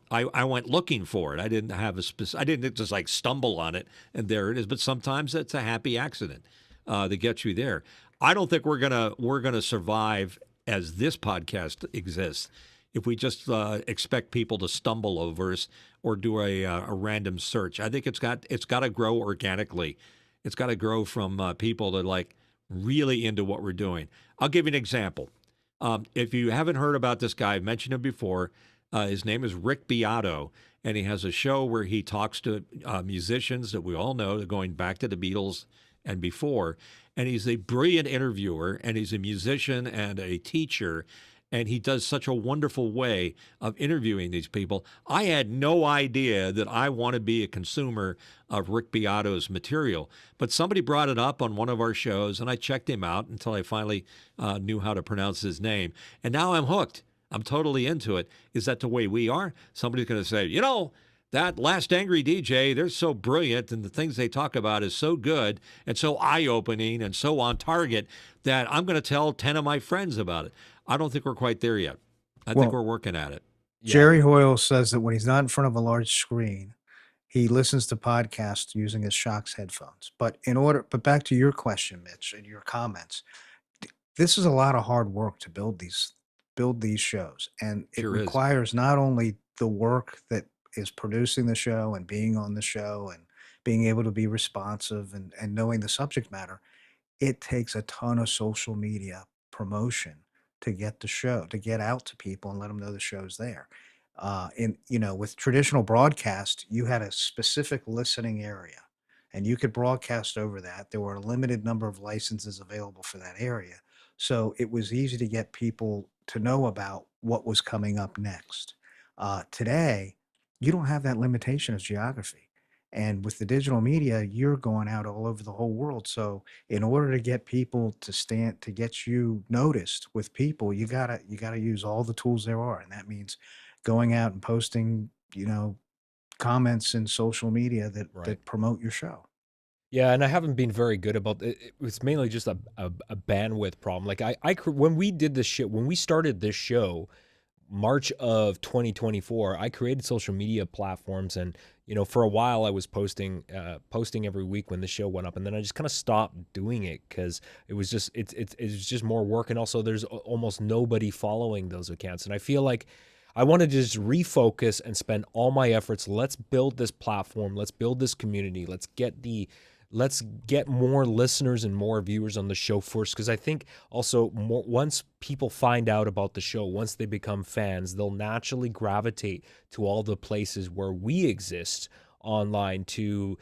Speaker 2: I went looking for it. I didn't have I didn't just like stumble on it and there it is. But sometimes it's a happy accident that gets you there. I don't think we're gonna survive as this podcast exists if we just expect people to stumble over us or do a random search. I think it's got to grow organically. It's got to grow from people that like really into what we're doing. I'll give you an example. If you haven't heard about this guy, I've mentioned him before. His name is Rick Beato, and he has a show where he talks to musicians that we all know, going back to the Beatles and before. And he's a brilliant interviewer, and he's a musician and a teacher, and he does such a wonderful way of interviewing these people. I had no idea that I want to be a consumer of Rick Beato's material, but somebody brought it up on one of our shows, and I checked him out until I finally knew how to pronounce his name. And now I'm hooked. I'm totally into it. Is that the way we are? Somebody's going to say, that Last Angry DJ, they're so brilliant and the things they talk about is so good and so eye-opening and so on target that I'm going to tell 10 of my friends about it. I don't think we're quite there yet. I think we're
Speaker 1: Well,
Speaker 2: working at it.
Speaker 3: Yeah.
Speaker 1: Jerry Hoyle says that when he's not in front of a large screen, he listens to podcasts using his Shocks headphones. But back to your question, Mitch, and your comments, this is a lot of hard work to build these shows, and it
Speaker 2: Sure is.
Speaker 1: requires not only the work that is producing the show and being on the show and being able to be responsive and knowing the subject matter. It takes a ton of social media promotion to get out to people and let them know the show's there. With traditional broadcast, you had a specific listening area, and you could broadcast over that. There were a limited number of licenses available for that area, so it was easy to get people to know about what was coming up next. Today, you don't have that limitation of geography, and with the digital media, you're going out all over the whole world. So in order to get people to get you noticed with people, you gotta use all the tools there are, and that means going out and posting, comments in social media that
Speaker 3: Right.
Speaker 1: promote your show.
Speaker 3: Yeah, and I haven't been very good about it. It's mainly just a bandwidth problem. Like when we did this shit, when we started this show, March of 2024, I created social media platforms, and for a while I was posting every week when the show went up, and then I just kind of stopped doing it because it was just it's just more work, and also there's almost nobody following those accounts, and I feel like I want to just refocus and spend all my efforts. Let's build this platform. Let's build this community. Let's get more listeners and more viewers on the show first, because I think also once people find out about the show, once they become fans, they'll naturally gravitate to all the places where we exist online to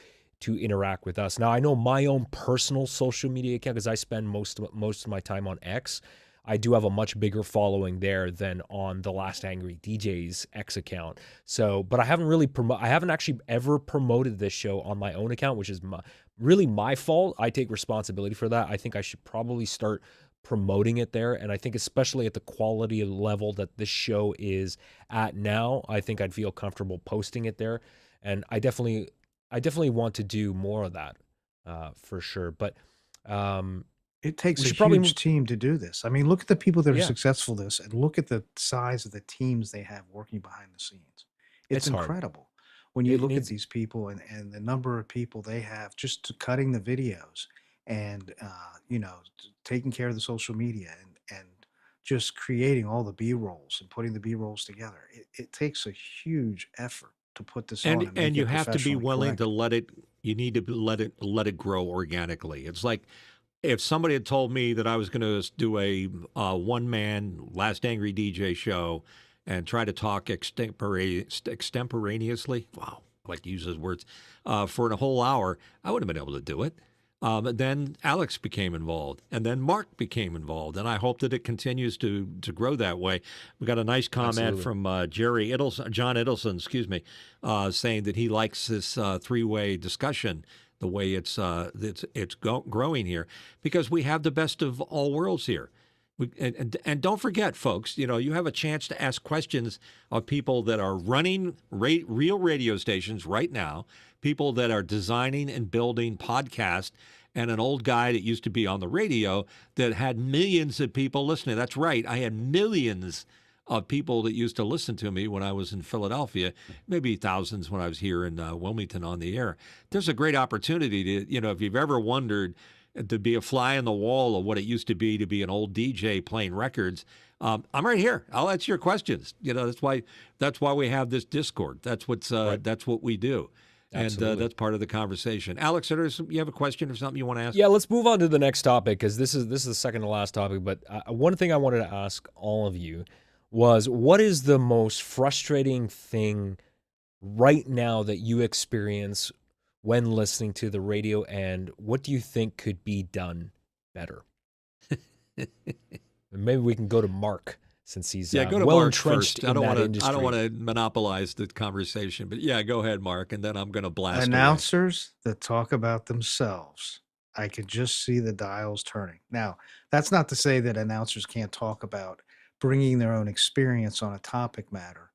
Speaker 3: interact with us. Now, I know my own personal social media account, because I spend most of my time on X. I do have a much bigger following there than on the Last Angry DJ's X account. So, but I haven't actually ever promoted this show on my own account, which is really my fault. I take responsibility for that. I think I should probably start promoting it there. And I think especially at the quality level that this show is at now, I think I'd feel comfortable posting it there. And I definitely want to do more of that for sure. But
Speaker 1: It takes
Speaker 3: we
Speaker 1: a
Speaker 3: should probably
Speaker 1: huge team to do this. I mean, look at the people that are
Speaker 3: yeah,
Speaker 1: successful this, and look at the size of the teams they have working behind the scenes. It's
Speaker 3: it's hard.
Speaker 1: incredible when you
Speaker 3: It
Speaker 1: look at
Speaker 3: needs
Speaker 1: these people and the number of people they have just to cutting the videos and taking care of the social media and just creating all the B rolls and putting the B rolls together. It takes a huge effort to put this on and
Speaker 2: And
Speaker 1: make
Speaker 2: you
Speaker 1: it
Speaker 2: have to be
Speaker 1: professionally
Speaker 2: willing to
Speaker 1: correct.
Speaker 2: let it. You need to let it grow organically. It's like if somebody had told me that I was going to do a one man Last Angry DJ show and try to talk extemporaneously. Wow, I like to use those words for a whole hour. I wouldn't have been able to do it. But then Alex became involved, and then Mark became involved, and I hope that it continues to grow that way. We got a nice comment
Speaker 3: absolutely.
Speaker 2: from John Idelson, excuse me, saying that he likes this three-way discussion, the way it's growing here, because we have the best of all worlds here. And don't forget, folks, you have a chance to ask questions of people that are running real radio stations right now, people that are designing and building podcasts, and an old guy that used to be on the radio that had millions of people listening. That's right. I had millions of people that used to listen to me when I was in Philadelphia, maybe thousands when I was here in Wilmington on the air. There's a great opportunity to, if you've ever wondered to be a fly on the wall of what it used to be an old DJ playing records. I'm right here. I'll answer your questions. That's why we have this Discord. That's
Speaker 3: Right.
Speaker 2: that's what we do, and
Speaker 3: Absolutely.
Speaker 2: that's part of the conversation. Alex, you have a question or something you want to ask?
Speaker 3: Yeah, let's move on to the next topic, because this is the second to last topic. But one thing I wanted to ask all of you was, what is the most frustrating thing right now that you experience when listening to the radio, and what do you think could be done better? And maybe we can go to Mark, since he's
Speaker 2: Yeah, go to
Speaker 3: well
Speaker 2: Mark
Speaker 3: entrenched
Speaker 2: first.
Speaker 3: in that
Speaker 2: I don't want
Speaker 3: industry.
Speaker 2: to monopolize the conversation, but yeah, go ahead, Mark, and then I'm going to blast away.
Speaker 1: Announcers that talk about themselves. I could just see the dials turning. Now, that's not to say that announcers can't talk about bringing their own experience on a topic matter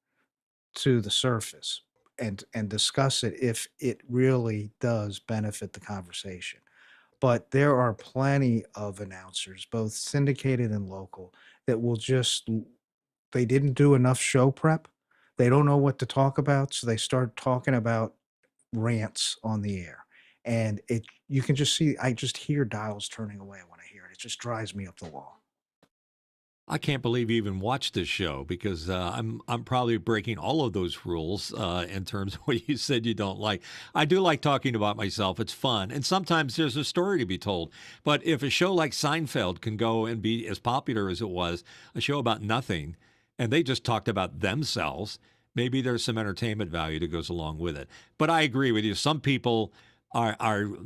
Speaker 1: to the surface and discuss it if it really does benefit the conversation. But there are plenty of announcers, both syndicated and local, that will just they didn't do enough show prep. They don't know what to talk about, so they start talking about rants on the air. And it you can just see I just hear dials turning away when I hear it. It just drives me up the wall.
Speaker 2: I can't believe you even watched this show, because I'm probably breaking all of those rules in terms of what you said you don't like. I do like talking about myself. It's fun, and sometimes there's a story to be told. But if a show like Seinfeld can go and be as popular as it was, a show about nothing, and they just talked about themselves, maybe there's some entertainment value that goes along with it. But I agree with you. Some people are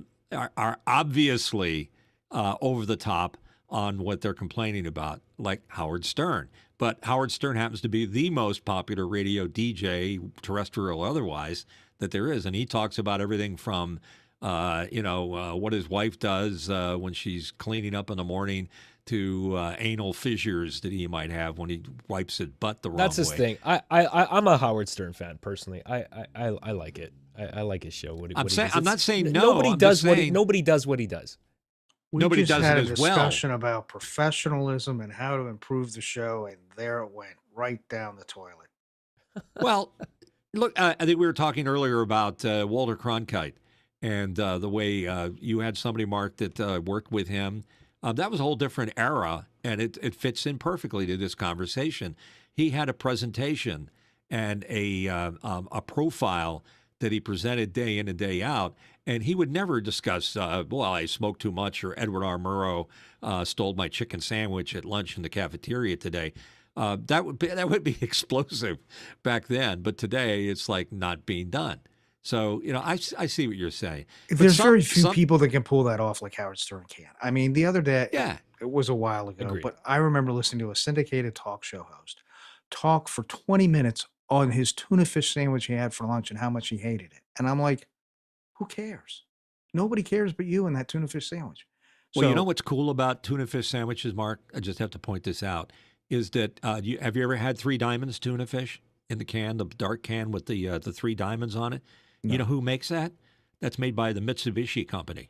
Speaker 2: obviously over the top on what they're complaining about, like Howard Stern. But Howard Stern happens to be the most popular radio DJ, terrestrial or otherwise, that there is. And he talks about everything from, what his wife does when she's cleaning up in the morning to anal fissures that he might have when he wipes his butt the wrong way.
Speaker 3: That's his thing. I'm a Howard Stern fan personally. I like it. I like his show. What he
Speaker 2: I'm
Speaker 3: does.
Speaker 2: not saying no.
Speaker 3: Nobody
Speaker 2: I'm
Speaker 3: does
Speaker 2: just
Speaker 3: what
Speaker 2: saying,
Speaker 3: nobody does what he does.
Speaker 1: We
Speaker 2: Nobody
Speaker 1: just
Speaker 2: does
Speaker 1: had
Speaker 2: it
Speaker 1: a
Speaker 2: as well.
Speaker 1: discussion about professionalism and how to improve the show, and there it went right down the toilet.
Speaker 2: Well, look, I think we were talking earlier about Walter Cronkite and the way you had somebody, Mark, that worked with him. That was a whole different era, and it fits in perfectly to this conversation. He had a presentation and a profile that he presented day in and day out, and he would never discuss, well, I smoked too much, or Edward R. Murrow stole my chicken sandwich at lunch in the cafeteria today. That would be explosive back then, but today it's like not being done. So I see what you're saying. But
Speaker 1: There's very few people that can pull that off like Howard Stern can. I mean, the other day,
Speaker 2: Yeah.
Speaker 1: it was a while ago,
Speaker 3: Agreed.
Speaker 1: but I remember listening to a syndicated talk show host talk for 20 minutes on his tuna fish sandwich he had for lunch and how much he hated it. And I'm like, who cares? Nobody cares but you and that tuna fish sandwich.
Speaker 2: Well, you know what's cool about tuna fish sandwiches, Mark? I just have to point this out, is that have you ever had Three Diamonds tuna fish in the can, the dark can with the three diamonds on it?
Speaker 1: No.
Speaker 2: You know who makes that? That's made by the Mitsubishi company.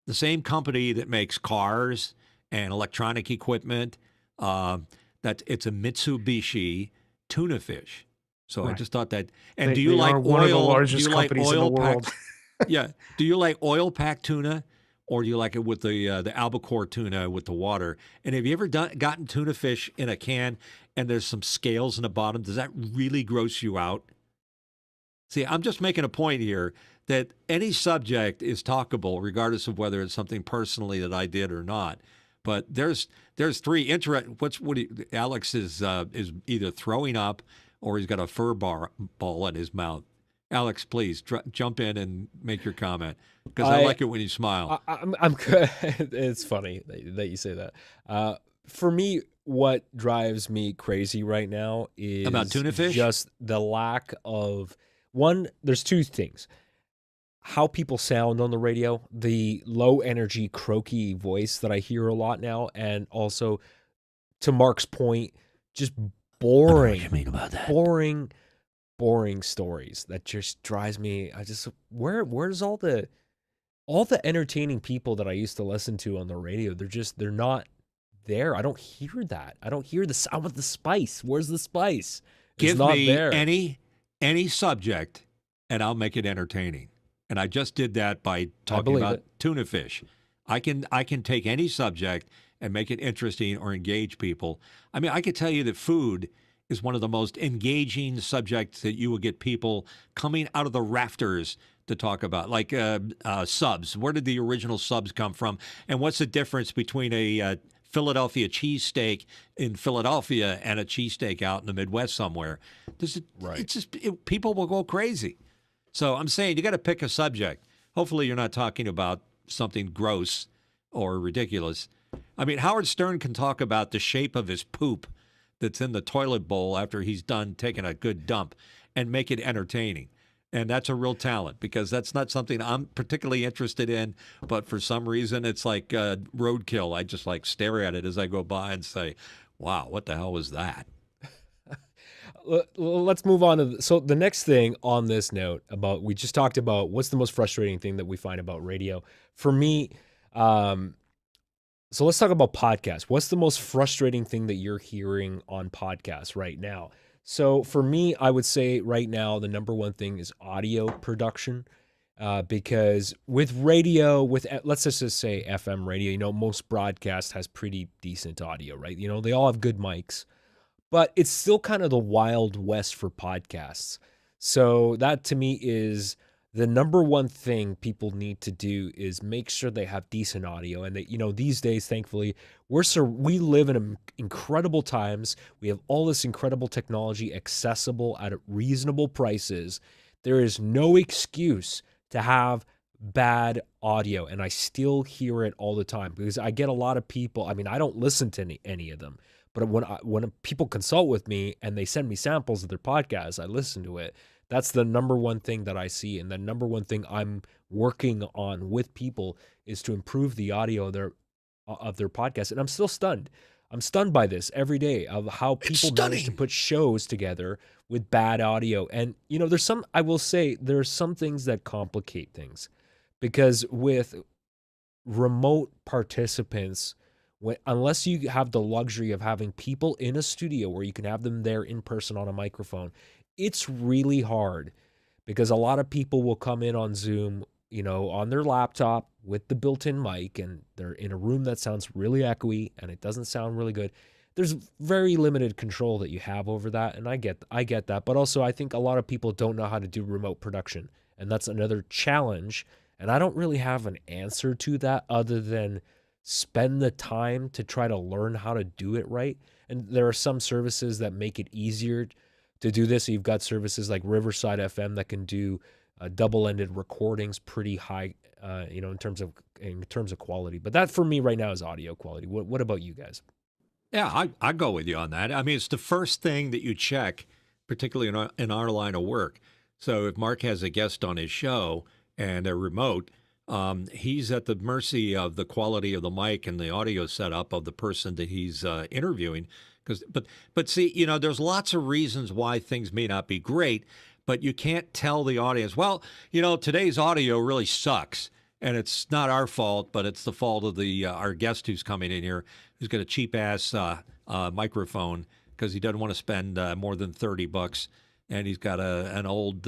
Speaker 2: The same company that makes cars and electronic equipment. It's a Mitsubishi tuna fish. So I
Speaker 1: Right.
Speaker 2: just thought that. And do
Speaker 1: They
Speaker 2: you like
Speaker 1: are
Speaker 2: oil?
Speaker 1: one of the
Speaker 2: do
Speaker 1: largest
Speaker 2: you like
Speaker 1: companies in the
Speaker 2: oil
Speaker 1: world.
Speaker 2: packed- yeah. Do you like oil packed tuna, or do you like it with the albacore tuna with the water? And have you ever gotten tuna fish in a can and there's some scales in the bottom? Does that really gross you out? See, I'm just making a point here that any subject is talkable, regardless of whether it's something personally that I did or not. But there's three interesting. Alex is either throwing up or he's got a fur ball in his mouth. Alex, please jump in and make your comment, because I like it when you smile.
Speaker 3: I'm good. It's funny that you say that. For me, what drives me crazy right now is
Speaker 2: About tuna fish?
Speaker 3: just the lack of one. There's two things: how people sound on the radio, the low energy, croaky voice that I hear a lot now, and also, to Mark's point, just boring.
Speaker 2: What do you mean about that?
Speaker 3: Boring stories that just drives me. Where's all the entertaining people that I used to listen to on the radio? They're not there. I don't hear that. I don't hear the sound of the spice. Where's the spice? It's
Speaker 2: Give
Speaker 3: not
Speaker 2: me
Speaker 3: there.
Speaker 2: any subject, and I'll make it entertaining. And I just did that by talking
Speaker 3: believe
Speaker 2: about
Speaker 3: it.
Speaker 2: tuna fish. I can take any subject and make it interesting or engage people. I mean, I could tell you that food is one of the most engaging subjects that you will get people coming out of the rafters to talk about, like subs. Where did the original subs come from? And what's the difference between a Philadelphia cheesesteak in Philadelphia and a cheesesteak out in the Midwest somewhere?
Speaker 3: Right.
Speaker 2: It's just people will go crazy. So I'm saying you got to pick a subject. Hopefully you're not talking about something gross or ridiculous. I mean, Howard Stern can talk about the shape of his poop that's in the toilet bowl after he's done taking a good dump and make it entertaining. And that's a real talent, because that's not something I'm particularly interested in. But for some reason, it's like roadkill. I just like stare at it as I go by and say, wow, what the hell was that?
Speaker 3: Let's move on to so the next thing on this note. We just talked about what's the most frustrating thing that we find about radio. For me, so let's talk about podcasts. What's the most frustrating thing that you're hearing on podcasts right now? So for me, I would say right now the number one thing is audio production, because with radio, let's just say FM radio, most broadcast has pretty decent audio, right? They all have good mics, but it's still kind of the Wild West for podcasts. So that to me is the number one thing people need to do, is make sure they have decent audio. And that, these days, thankfully, we live in incredible times. We have all this incredible technology accessible at reasonable prices. There is no excuse to have bad audio. And I still hear it all the time, because I get a lot of people. I mean, I don't listen to any of them, but when people consult with me and they send me samples of their podcasts, I listen to it. That's the number one thing that I see. And the number one thing I'm working on with people is to improve the audio of their podcast, and I'm still stunned. I'm stunned by this every day of how
Speaker 2: It's
Speaker 3: people manage to
Speaker 2: stunning.
Speaker 3: put shows together with bad audio. And there's some, I will say, there are some things that complicate things, because with remote participants, unless you have the luxury of having people in a studio where you can have them there in person on a microphone, it's really hard, because a lot of people will come in on Zoom, on their laptop with the built-in mic, and they're in a room that sounds really echoey and it doesn't sound really good. There's very limited control that you have over that, and I get that, but also I think a lot of people don't know how to do remote production, and that's another challenge. And I don't really have an answer to that other than spend the time to try to learn how to do it right. And there are some services that make it easier to do this. You've got services like Riverside FM that can do double-ended recordings pretty high, in terms of quality. But that for me right now is audio quality. What about you guys?
Speaker 2: Yeah, I go with you on that. I mean, it's the first thing that you check, particularly in our line of work. So if Mark has a guest on his show and they're remote, he's at the mercy of the quality of the mic and the audio setup of the person that he's interviewing. But see, there's lots of reasons why things may not be great, but you can't tell the audience, well, today's audio really sucks. And it's not our fault, but it's the fault of the our guest who's coming in here, who's got a cheap ass microphone because he doesn't want to spend more than $30, and he's got an old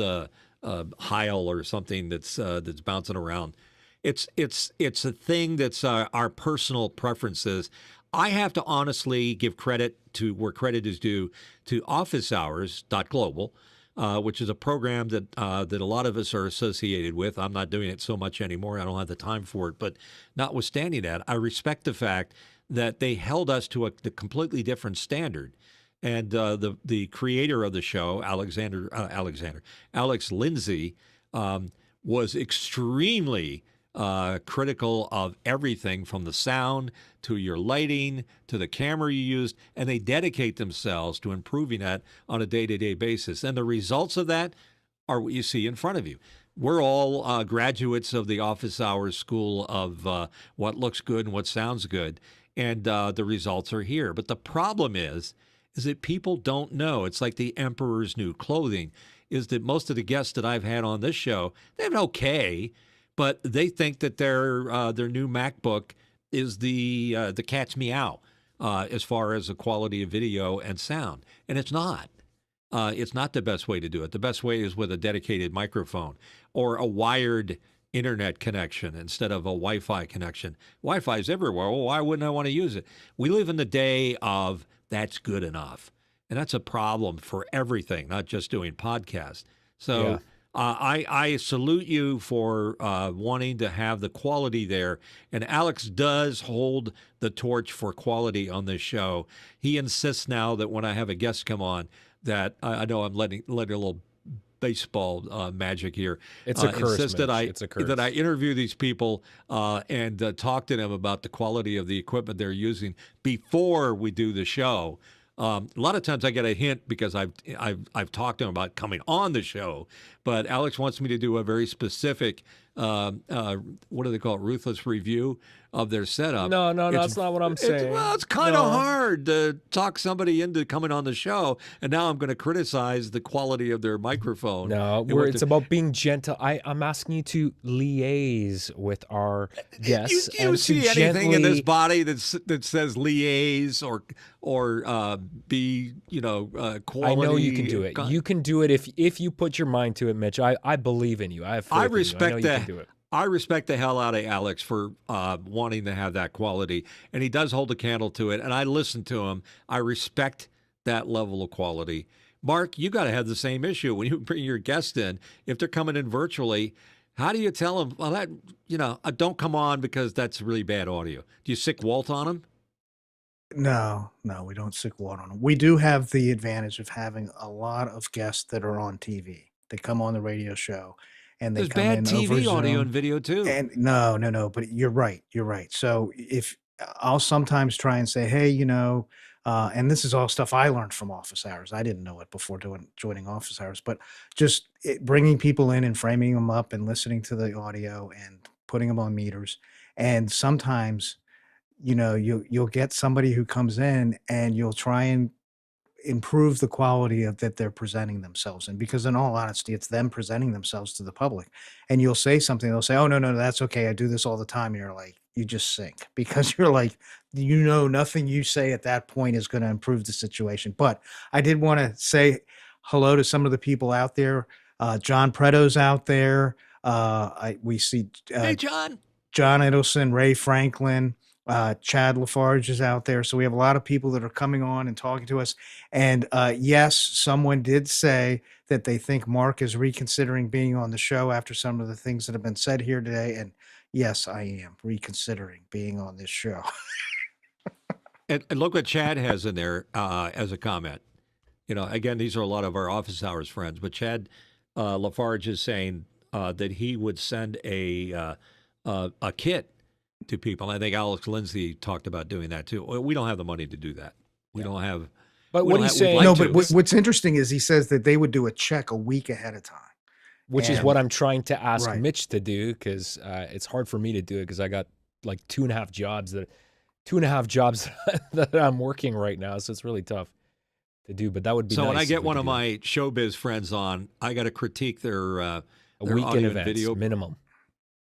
Speaker 2: Heil or something that's bouncing around. It's a thing that's our personal preferences. I have to honestly give credit to where credit is due to Office Hours Global, which is a program that a lot of us are associated with. I'm not doing it so much anymore. I don't have the time for it. But notwithstanding that, I respect the fact that they held us to a completely different standard. And the creator of the show, Alex Lindsay, was extremely critical of everything from the sound to your lighting to the camera you used, and they dedicate themselves to improving that on a day-to-day basis. And the results of that are what you see in front of you. We're all graduates of the Office Hours School of what looks good and what sounds good, and the results are here. But the problem is that people don't know. It's like the emperor's new clothing, is that most of the guests that I've had on this show, they've been okay, but they think that their new MacBook is the cat's meow as far as the quality of video and sound, and it's not. It's not the best way to do it. The best way is with a dedicated microphone or a wired internet connection instead of a Wi-Fi connection. Wi-Fi is everywhere. Well, why wouldn't I want to use it? We live in the day of that's good enough, and that's a problem for everything, not just doing podcasts. So.
Speaker 3: Yeah.
Speaker 2: I salute you for wanting to have the quality there. And Alex does hold the torch for quality on this show. He insists now that when I have a guest come on, that I know I'm letting a little baseball magic here.
Speaker 3: It's a curse,
Speaker 2: Insists that
Speaker 3: Mitch. It's a curse.
Speaker 2: that I interview these people and talk to them about the quality of the equipment they're using before we do the show. A lot of times I get a hint because I've talked to him about coming on the show, but Alex wants me to do a very specific, what do they call it, ruthless review of their setup.
Speaker 3: No, that's not what I'm saying.
Speaker 2: Well, it's kind of
Speaker 3: No.
Speaker 2: hard to talk somebody into coming on the show, and now I'm going to criticize the quality of their microphone.
Speaker 3: No,
Speaker 2: and what
Speaker 3: it's about being gentle. I'm asking you to liaise with our guests.
Speaker 2: You
Speaker 3: and
Speaker 2: see
Speaker 3: to
Speaker 2: anything in this
Speaker 3: gently-
Speaker 2: body that says liaise or be quality?
Speaker 3: I know you can do it. You can do it if you put your mind to it, Mitch. I believe in you. I have faith
Speaker 2: I
Speaker 3: in you. I know
Speaker 2: respect
Speaker 3: you
Speaker 2: that.
Speaker 3: can do it.
Speaker 2: I respect the hell out of Alex for wanting to have that quality, and he does hold a candle to it. And I listen to him. I respect that level of quality. Mark, you got to have the same issue when you bring your guest in. If they're coming in virtually, how do you tell them? Well, don't come on because that's really bad audio. Do you sick Walt on them?
Speaker 1: No, we don't sick water on them. We do have the advantage of having a lot of guests that are on TV. They come on the radio show, and they
Speaker 2: There's
Speaker 1: come
Speaker 2: bad
Speaker 1: in over
Speaker 2: TV audio
Speaker 1: Zoom.
Speaker 2: and video too.
Speaker 1: And no, but you're right. So if I'll sometimes try and say, hey, and this is all stuff I learned from Office Hours. I didn't know it before joining Office Hours, but just bringing people in and framing them up and listening to the audio and putting them on meters. And sometimes you'll get somebody who comes in and you'll try and improve the quality of that they're presenting themselves in, because in all honesty, it's them presenting themselves to the public. And you'll say something, they'll say, "Oh, no, no, that's okay. I do this all the time." And you're like, you just sink because you're like, nothing you say at that point is going to improve the situation. But I did want to say hello to some of the people out there. John Preto's out there. We see
Speaker 2: Hey, John.
Speaker 1: John Edelson, Ray Franklin, Chad Lafarge is out there. So we have a lot of people that are coming on and talking to us. And yes, someone did say that they think Mark is reconsidering being on the show after some of the things that have been said here today. And yes, I am reconsidering being on this show.
Speaker 2: And look what Chad has in there as a comment. Again, these are a lot of our office hours friends, but Chad Lafarge is saying that he would send a kit to people. I think Alex Lindsay talked about doing that too. We don't have the money to do that. We don't have.
Speaker 3: But what he's saying,
Speaker 1: no, but what's interesting is he says that they would do a check a week ahead of time,
Speaker 3: which is what I'm trying to ask Mitch to do, because it's hard for me to do it because I got like 2.5 jobs that I'm working right now, so it's really tough to do. But that would be
Speaker 2: so
Speaker 3: nice
Speaker 2: when I get one of
Speaker 3: that.
Speaker 2: my showbiz friends on, I got to critique their
Speaker 3: a week in advance
Speaker 2: video
Speaker 3: minimum.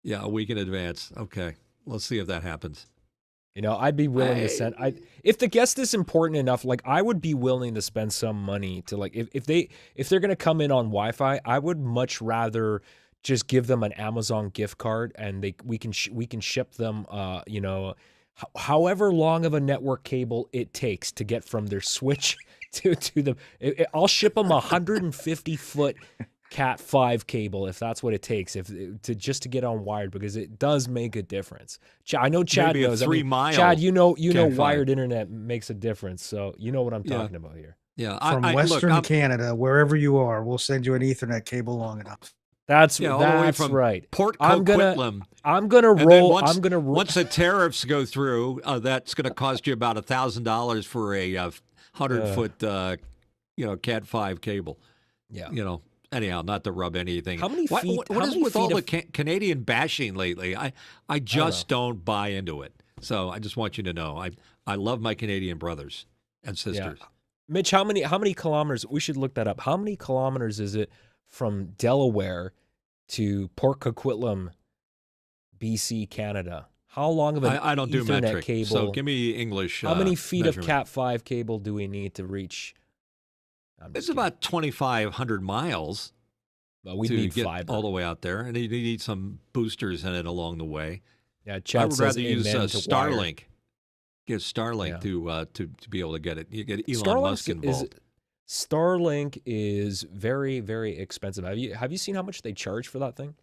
Speaker 2: Yeah, a week in advance. Okay, let's see if that happens.
Speaker 3: I'd be willing to send. If the guest is important enough, like I would be willing to spend some money to like if they're gonna come in on Wi-Fi, I would much rather just give them an Amazon gift card and we can ship them however long of a network cable it takes to get from their switch to the. I'll ship them 150-foot Cat 5 cable if that's what it takes just to get on wired, because it does make a difference. I know Chad
Speaker 2: Maybe
Speaker 3: knows.
Speaker 2: A 3-mile
Speaker 3: Chad,
Speaker 2: Cat
Speaker 3: wired
Speaker 2: 5.
Speaker 3: internet makes a difference, so you know what I'm talking about here.
Speaker 2: Yeah,
Speaker 1: from Western Canada, wherever you are, we'll send you an Ethernet cable long enough.
Speaker 2: That's all the way from
Speaker 3: right.
Speaker 2: Port Coquitlam.
Speaker 3: I'm gonna roll.
Speaker 2: Once the tariffs go through, that's going to cost you about $1,000 for a 100-foot, Cat 5 cable.
Speaker 3: Yeah.
Speaker 2: Anyhow, not to rub anything.
Speaker 3: How many feet?
Speaker 2: What is with all the Canadian bashing lately? I just don't buy into it. So I just want you to know, I love my Canadian brothers and sisters.
Speaker 3: Yeah. Mitch, how many kilometers? We should look that up. How many kilometers is it from Delaware to Port Coquitlam, BC, Canada? How long of an
Speaker 2: I don't do
Speaker 3: Ethernet
Speaker 2: metric,
Speaker 3: cable?
Speaker 2: so give me English.
Speaker 3: How many feet
Speaker 2: measurement.
Speaker 3: of Cat 5 cable do we need to reach?
Speaker 2: It's about 2,500 miles.
Speaker 3: Well, we need
Speaker 2: get
Speaker 3: fiber
Speaker 2: all the way out there, and you need some boosters in it along the way.
Speaker 3: Yeah, Chad
Speaker 2: I would rather use Starlink. Get Starlink to be able to get it. You get Elon Musk involved.
Speaker 3: Starlink is very, very expensive. Have you seen how much they charge for that thing?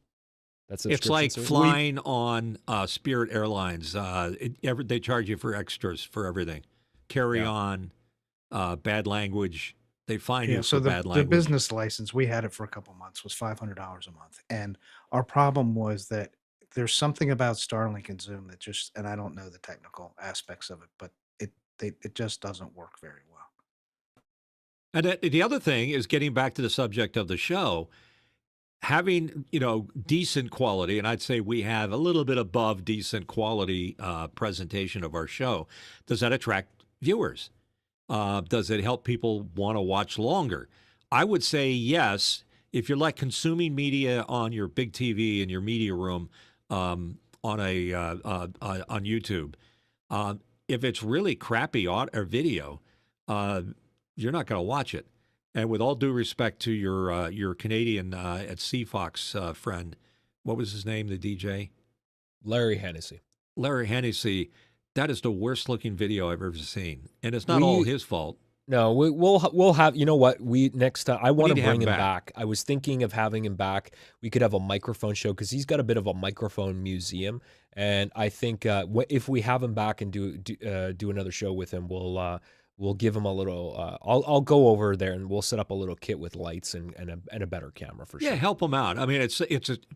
Speaker 2: It's like flying on Spirit Airlines. They charge you for extras for everything. Carry on, bad language. They fine you for bad language.
Speaker 1: The business license, we had it for a couple months, was $500 a month. And our problem was that there's something about Starlink and Zoom that and I don't know the technical aspects of it, but it just doesn't work very well.
Speaker 2: And the other thing is, getting back to the subject of the show, having, decent quality, and I'd say we have a little bit above decent quality presentation of our show. Does that attract viewers? Does it help people want to watch longer? I would say yes. If you're like consuming media on your big TV in your media room on YouTube, if it's really crappy or video, you're not going to watch it. And with all due respect to your Canadian at CFox friend, what was his name, the DJ?
Speaker 3: Larry Hennessy.
Speaker 2: Larry Hennessy. That is the worst looking video I've ever seen, and it's not all his fault.
Speaker 3: No, we'll have. You know what? Next time I want to bring him back. I was thinking of having him back. We could have a microphone show because he's got a bit of a microphone museum, and I think if we have him back and do another show with him, we'll give him a little. I'll go over there and we'll set up a little kit with lights and a better camera for sure.
Speaker 2: Yeah, help him out. I mean, it's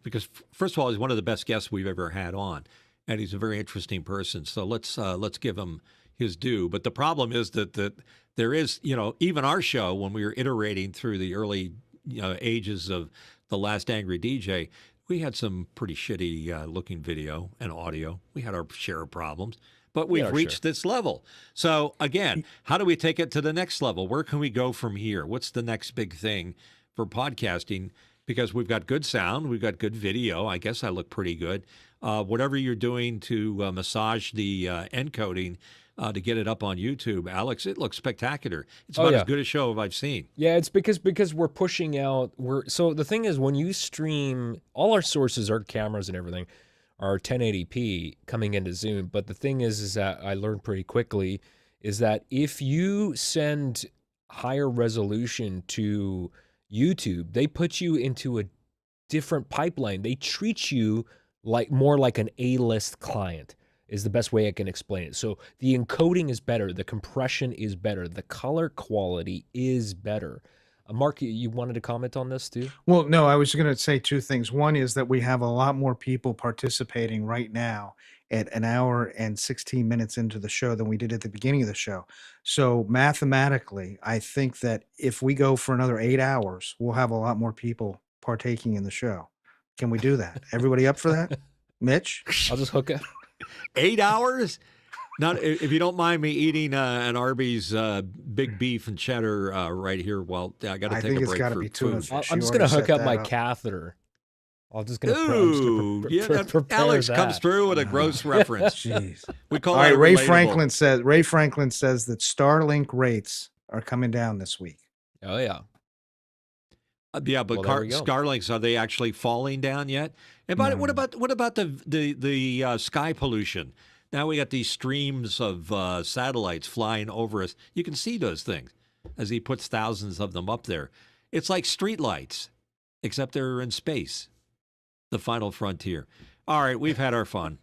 Speaker 2: because first of all, he's one of the best guests we've ever had on. And he's a very interesting person, so let's give him his due. But the problem is that there is, even our show, when we were iterating through the early ages of The Last Angry DJ, we had some pretty shitty looking video and audio. We had our share of problems, but we've
Speaker 3: Yeah,
Speaker 2: reached this level. So again, how do we take it to the next level? Where can we go from here? What's the next big thing for podcasting? Because we've got good sound, we've got good video. I guess I look pretty good. Whatever you're doing to massage the encoding to get it up on YouTube, Alex, it looks spectacular. It's
Speaker 3: Oh
Speaker 2: about
Speaker 3: yeah.
Speaker 2: as good a show as I've seen.
Speaker 3: Yeah, it's because we're pushing out. So the thing is, when you stream, all our sources, our cameras and everything, are 1080p coming into Zoom. But the thing is that I learned pretty quickly is that if you send higher resolution to YouTube, they put you into a different pipeline. They treat you like more like an A-list client is the best way I can explain it. So the encoding is better, the compression is better, the color quality is better. Mark, you wanted to comment on this too?
Speaker 1: Well, no, I was going to say two things. One is that we have a lot more people participating right now at an hour and 16 minutes into the show than we did at the beginning of the show. So mathematically, I think that if we go for another 8 hours, we'll have a lot more people partaking in the show. Can we do that? Everybody up for that? Mitch?
Speaker 3: I'll just hook it.
Speaker 2: 8 hours? Not if you don't mind me eating an Arby's big beef and cheddar right here. Well, I got to
Speaker 1: I
Speaker 2: take
Speaker 1: think
Speaker 2: a
Speaker 1: it's
Speaker 2: break
Speaker 1: got to
Speaker 2: for
Speaker 1: be tuna
Speaker 2: food.
Speaker 1: fish.
Speaker 3: I'm
Speaker 1: You
Speaker 3: just gonna
Speaker 1: already
Speaker 3: hook
Speaker 1: set
Speaker 3: up my
Speaker 1: that
Speaker 3: catheter. I'm just
Speaker 2: Ooh,
Speaker 3: gonna prepare
Speaker 2: Alex
Speaker 3: that.
Speaker 2: comes through with a gross reference.
Speaker 1: Jeez.
Speaker 2: We call
Speaker 1: All
Speaker 2: that
Speaker 1: right,
Speaker 2: a
Speaker 1: Ray
Speaker 2: relatable.
Speaker 1: Franklin says that Starlink rates are coming down this week.
Speaker 3: Oh yeah.
Speaker 2: Yeah, but
Speaker 3: Well, there we go.
Speaker 2: Starlinks, are they actually falling down yet? And but
Speaker 1: No.
Speaker 2: what about the sky pollution? Now we got these streams of satellites flying over us. You can see those things as he puts thousands of them up there. It's like streetlights, except they're in space. The final frontier. All right, we've had our fun.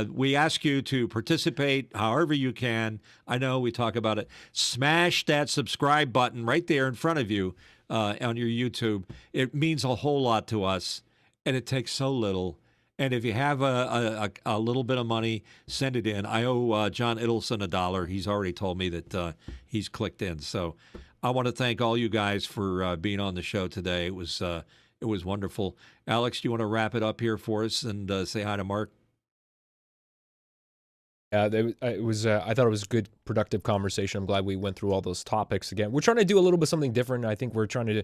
Speaker 2: We ask you to participate however you can. I know we talk about it. Smash that subscribe button right there in front of you on your YouTube. It means a whole lot to us, and it takes so little. And if you have a little bit of money, send it in. I owe John Idelson $1. He's already told me that he's clicked in. So I want to thank all you guys for being on the show today. It was wonderful. Alex, do you want to wrap it up here for us and say hi to Mark?
Speaker 3: It was. I thought it was a good, productive conversation. I'm glad we went through all those topics again. We're trying to do a little bit something different. I think we're trying to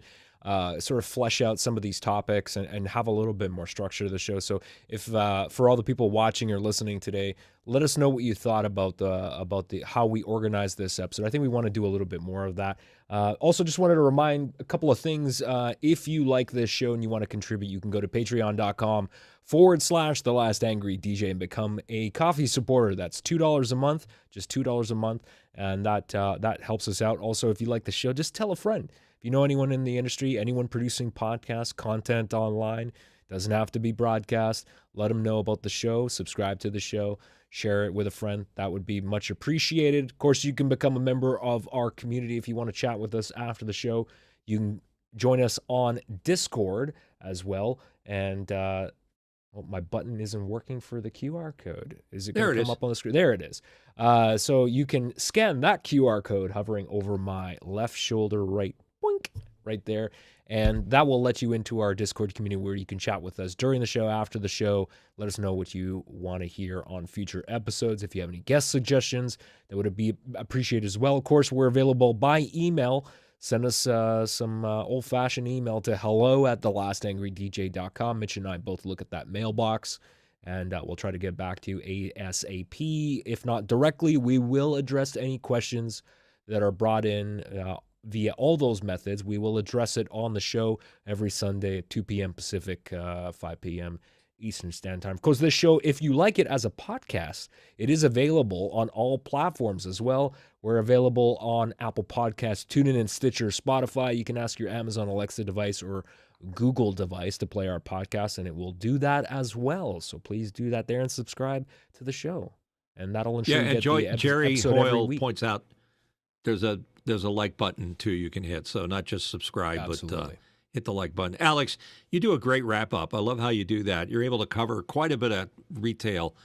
Speaker 3: sort of flesh out some of these topics and have a little bit more structure to the show. So, if for all the people watching or listening today, let us know what you thought about the how we organized this episode. I think we want to do a little bit more of that. Also, just wanted to remind a couple of things. If you like this show and you want to contribute, you can go to patreon.com/The Last Angry DJ and become a coffee supporter. That's $2 a month, just $2 a month, and that helps us out. Also, if you like the show, just tell a friend. If you know anyone in the industry, anyone producing podcast content online, doesn't have to be broadcast. Let them know about the show. Subscribe to the show. Share it with a friend. That would be much appreciated. Of course, you can become a member of our community if you want to chat with us after the show. You can join us on Discord as well. And my button isn't working for the QR code. Is it going to come up on the screen? There it is. So you can scan that QR code hovering over my left shoulder, right there. And that will let you into our Discord community where you can chat with us during the show, after the show. Let us know what you want to hear on future episodes. If you have any guest suggestions, that would be appreciated as well. Of course, we're available by email. Send us some old-fashioned email to hello@thelastangrydj.com. Mitch and I both look at that mailbox, and we'll try to get back to you ASAP. If not directly, we will address any questions that are brought in via all those methods. We will address it on the show every Sunday at 2 p.m. Pacific, 5 p.m. Eastern Standard Time. Of course, this show, if you like it as a podcast, it is available on all platforms as well. We're available on Apple Podcasts, TuneIn, and Stitcher, Spotify. You can ask your Amazon Alexa device or Google device to play our podcast, and it will do that as well. So please do that there and subscribe to the show. And that'll ensure you get the
Speaker 2: Jerry
Speaker 3: episode every
Speaker 2: Hoyle
Speaker 3: week.
Speaker 2: points out there's a like button too you can hit. So not just subscribe,
Speaker 3: Absolutely.
Speaker 2: but hit the like button. Alex, you do a great wrap up. I love how you do that. You're able to cover quite a bit of retail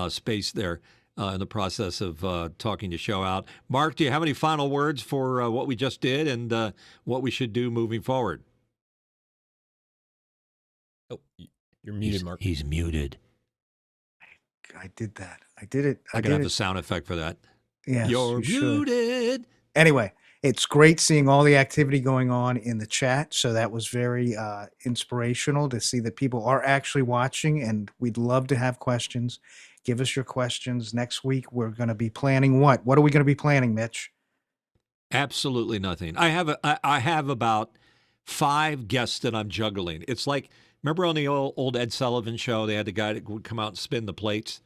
Speaker 2: space there in the process of talking the show out. Mark, do you have any final words for what we just did and what we should do moving forward?
Speaker 3: Oh, you're muted, Mark.
Speaker 2: He's muted.
Speaker 1: I did that. I did it.
Speaker 2: I could have a sound effect for that.
Speaker 1: Yes,
Speaker 2: You're
Speaker 1: you should.
Speaker 2: muted.
Speaker 1: Anyway, it's great seeing all the activity going on in the chat. So that was very inspirational to see that people are actually watching, and we'd love to have questions. Give us your questions. Next week, we're going to be planning what? What are we going to be planning, Mitch?
Speaker 2: Absolutely nothing. I have about 5 guests that I'm juggling. It's like, remember on the old Ed Sullivan show, they had the guy that would come out and spin the plates?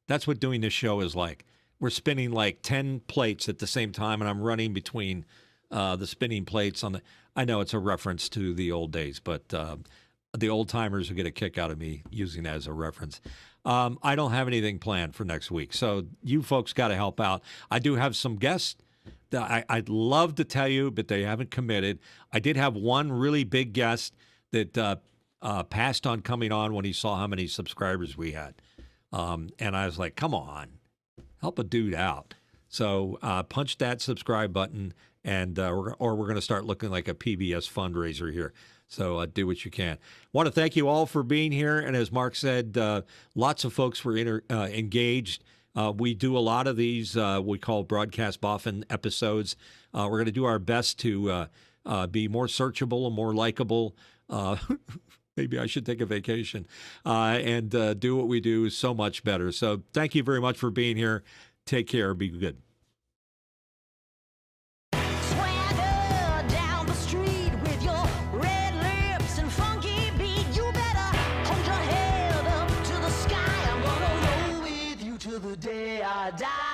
Speaker 2: That's what doing this show is like. We're spinning like 10 plates at the same time, and I'm running between the spinning plates on the. I know it's a reference to the old days, but the old timers will get a kick out of me using that as a reference. I don't have anything planned for next week, so you folks got to help out. I do have some guests that I'd love to tell you, but they haven't committed. I did have one really big guest that passed on coming on when he saw how many subscribers we had. And I was like, come on, help a dude out. So punch that subscribe button, and we're going to start looking like a PBS fundraiser here. So do what you can. Want to thank you all for being here. And as Mark said, lots of folks were engaged. We do a lot of these we call broadcast boffin episodes. We're going to do our best to be more searchable and more likable. Maybe I should take a vacation and do what we do so much better. So thank you very much for being here. Take care. Be good.
Speaker 4: Swagger down the street with your red lips and funky beat. You better hold your head up to the sky. I'm gonna roll with you till the day I die.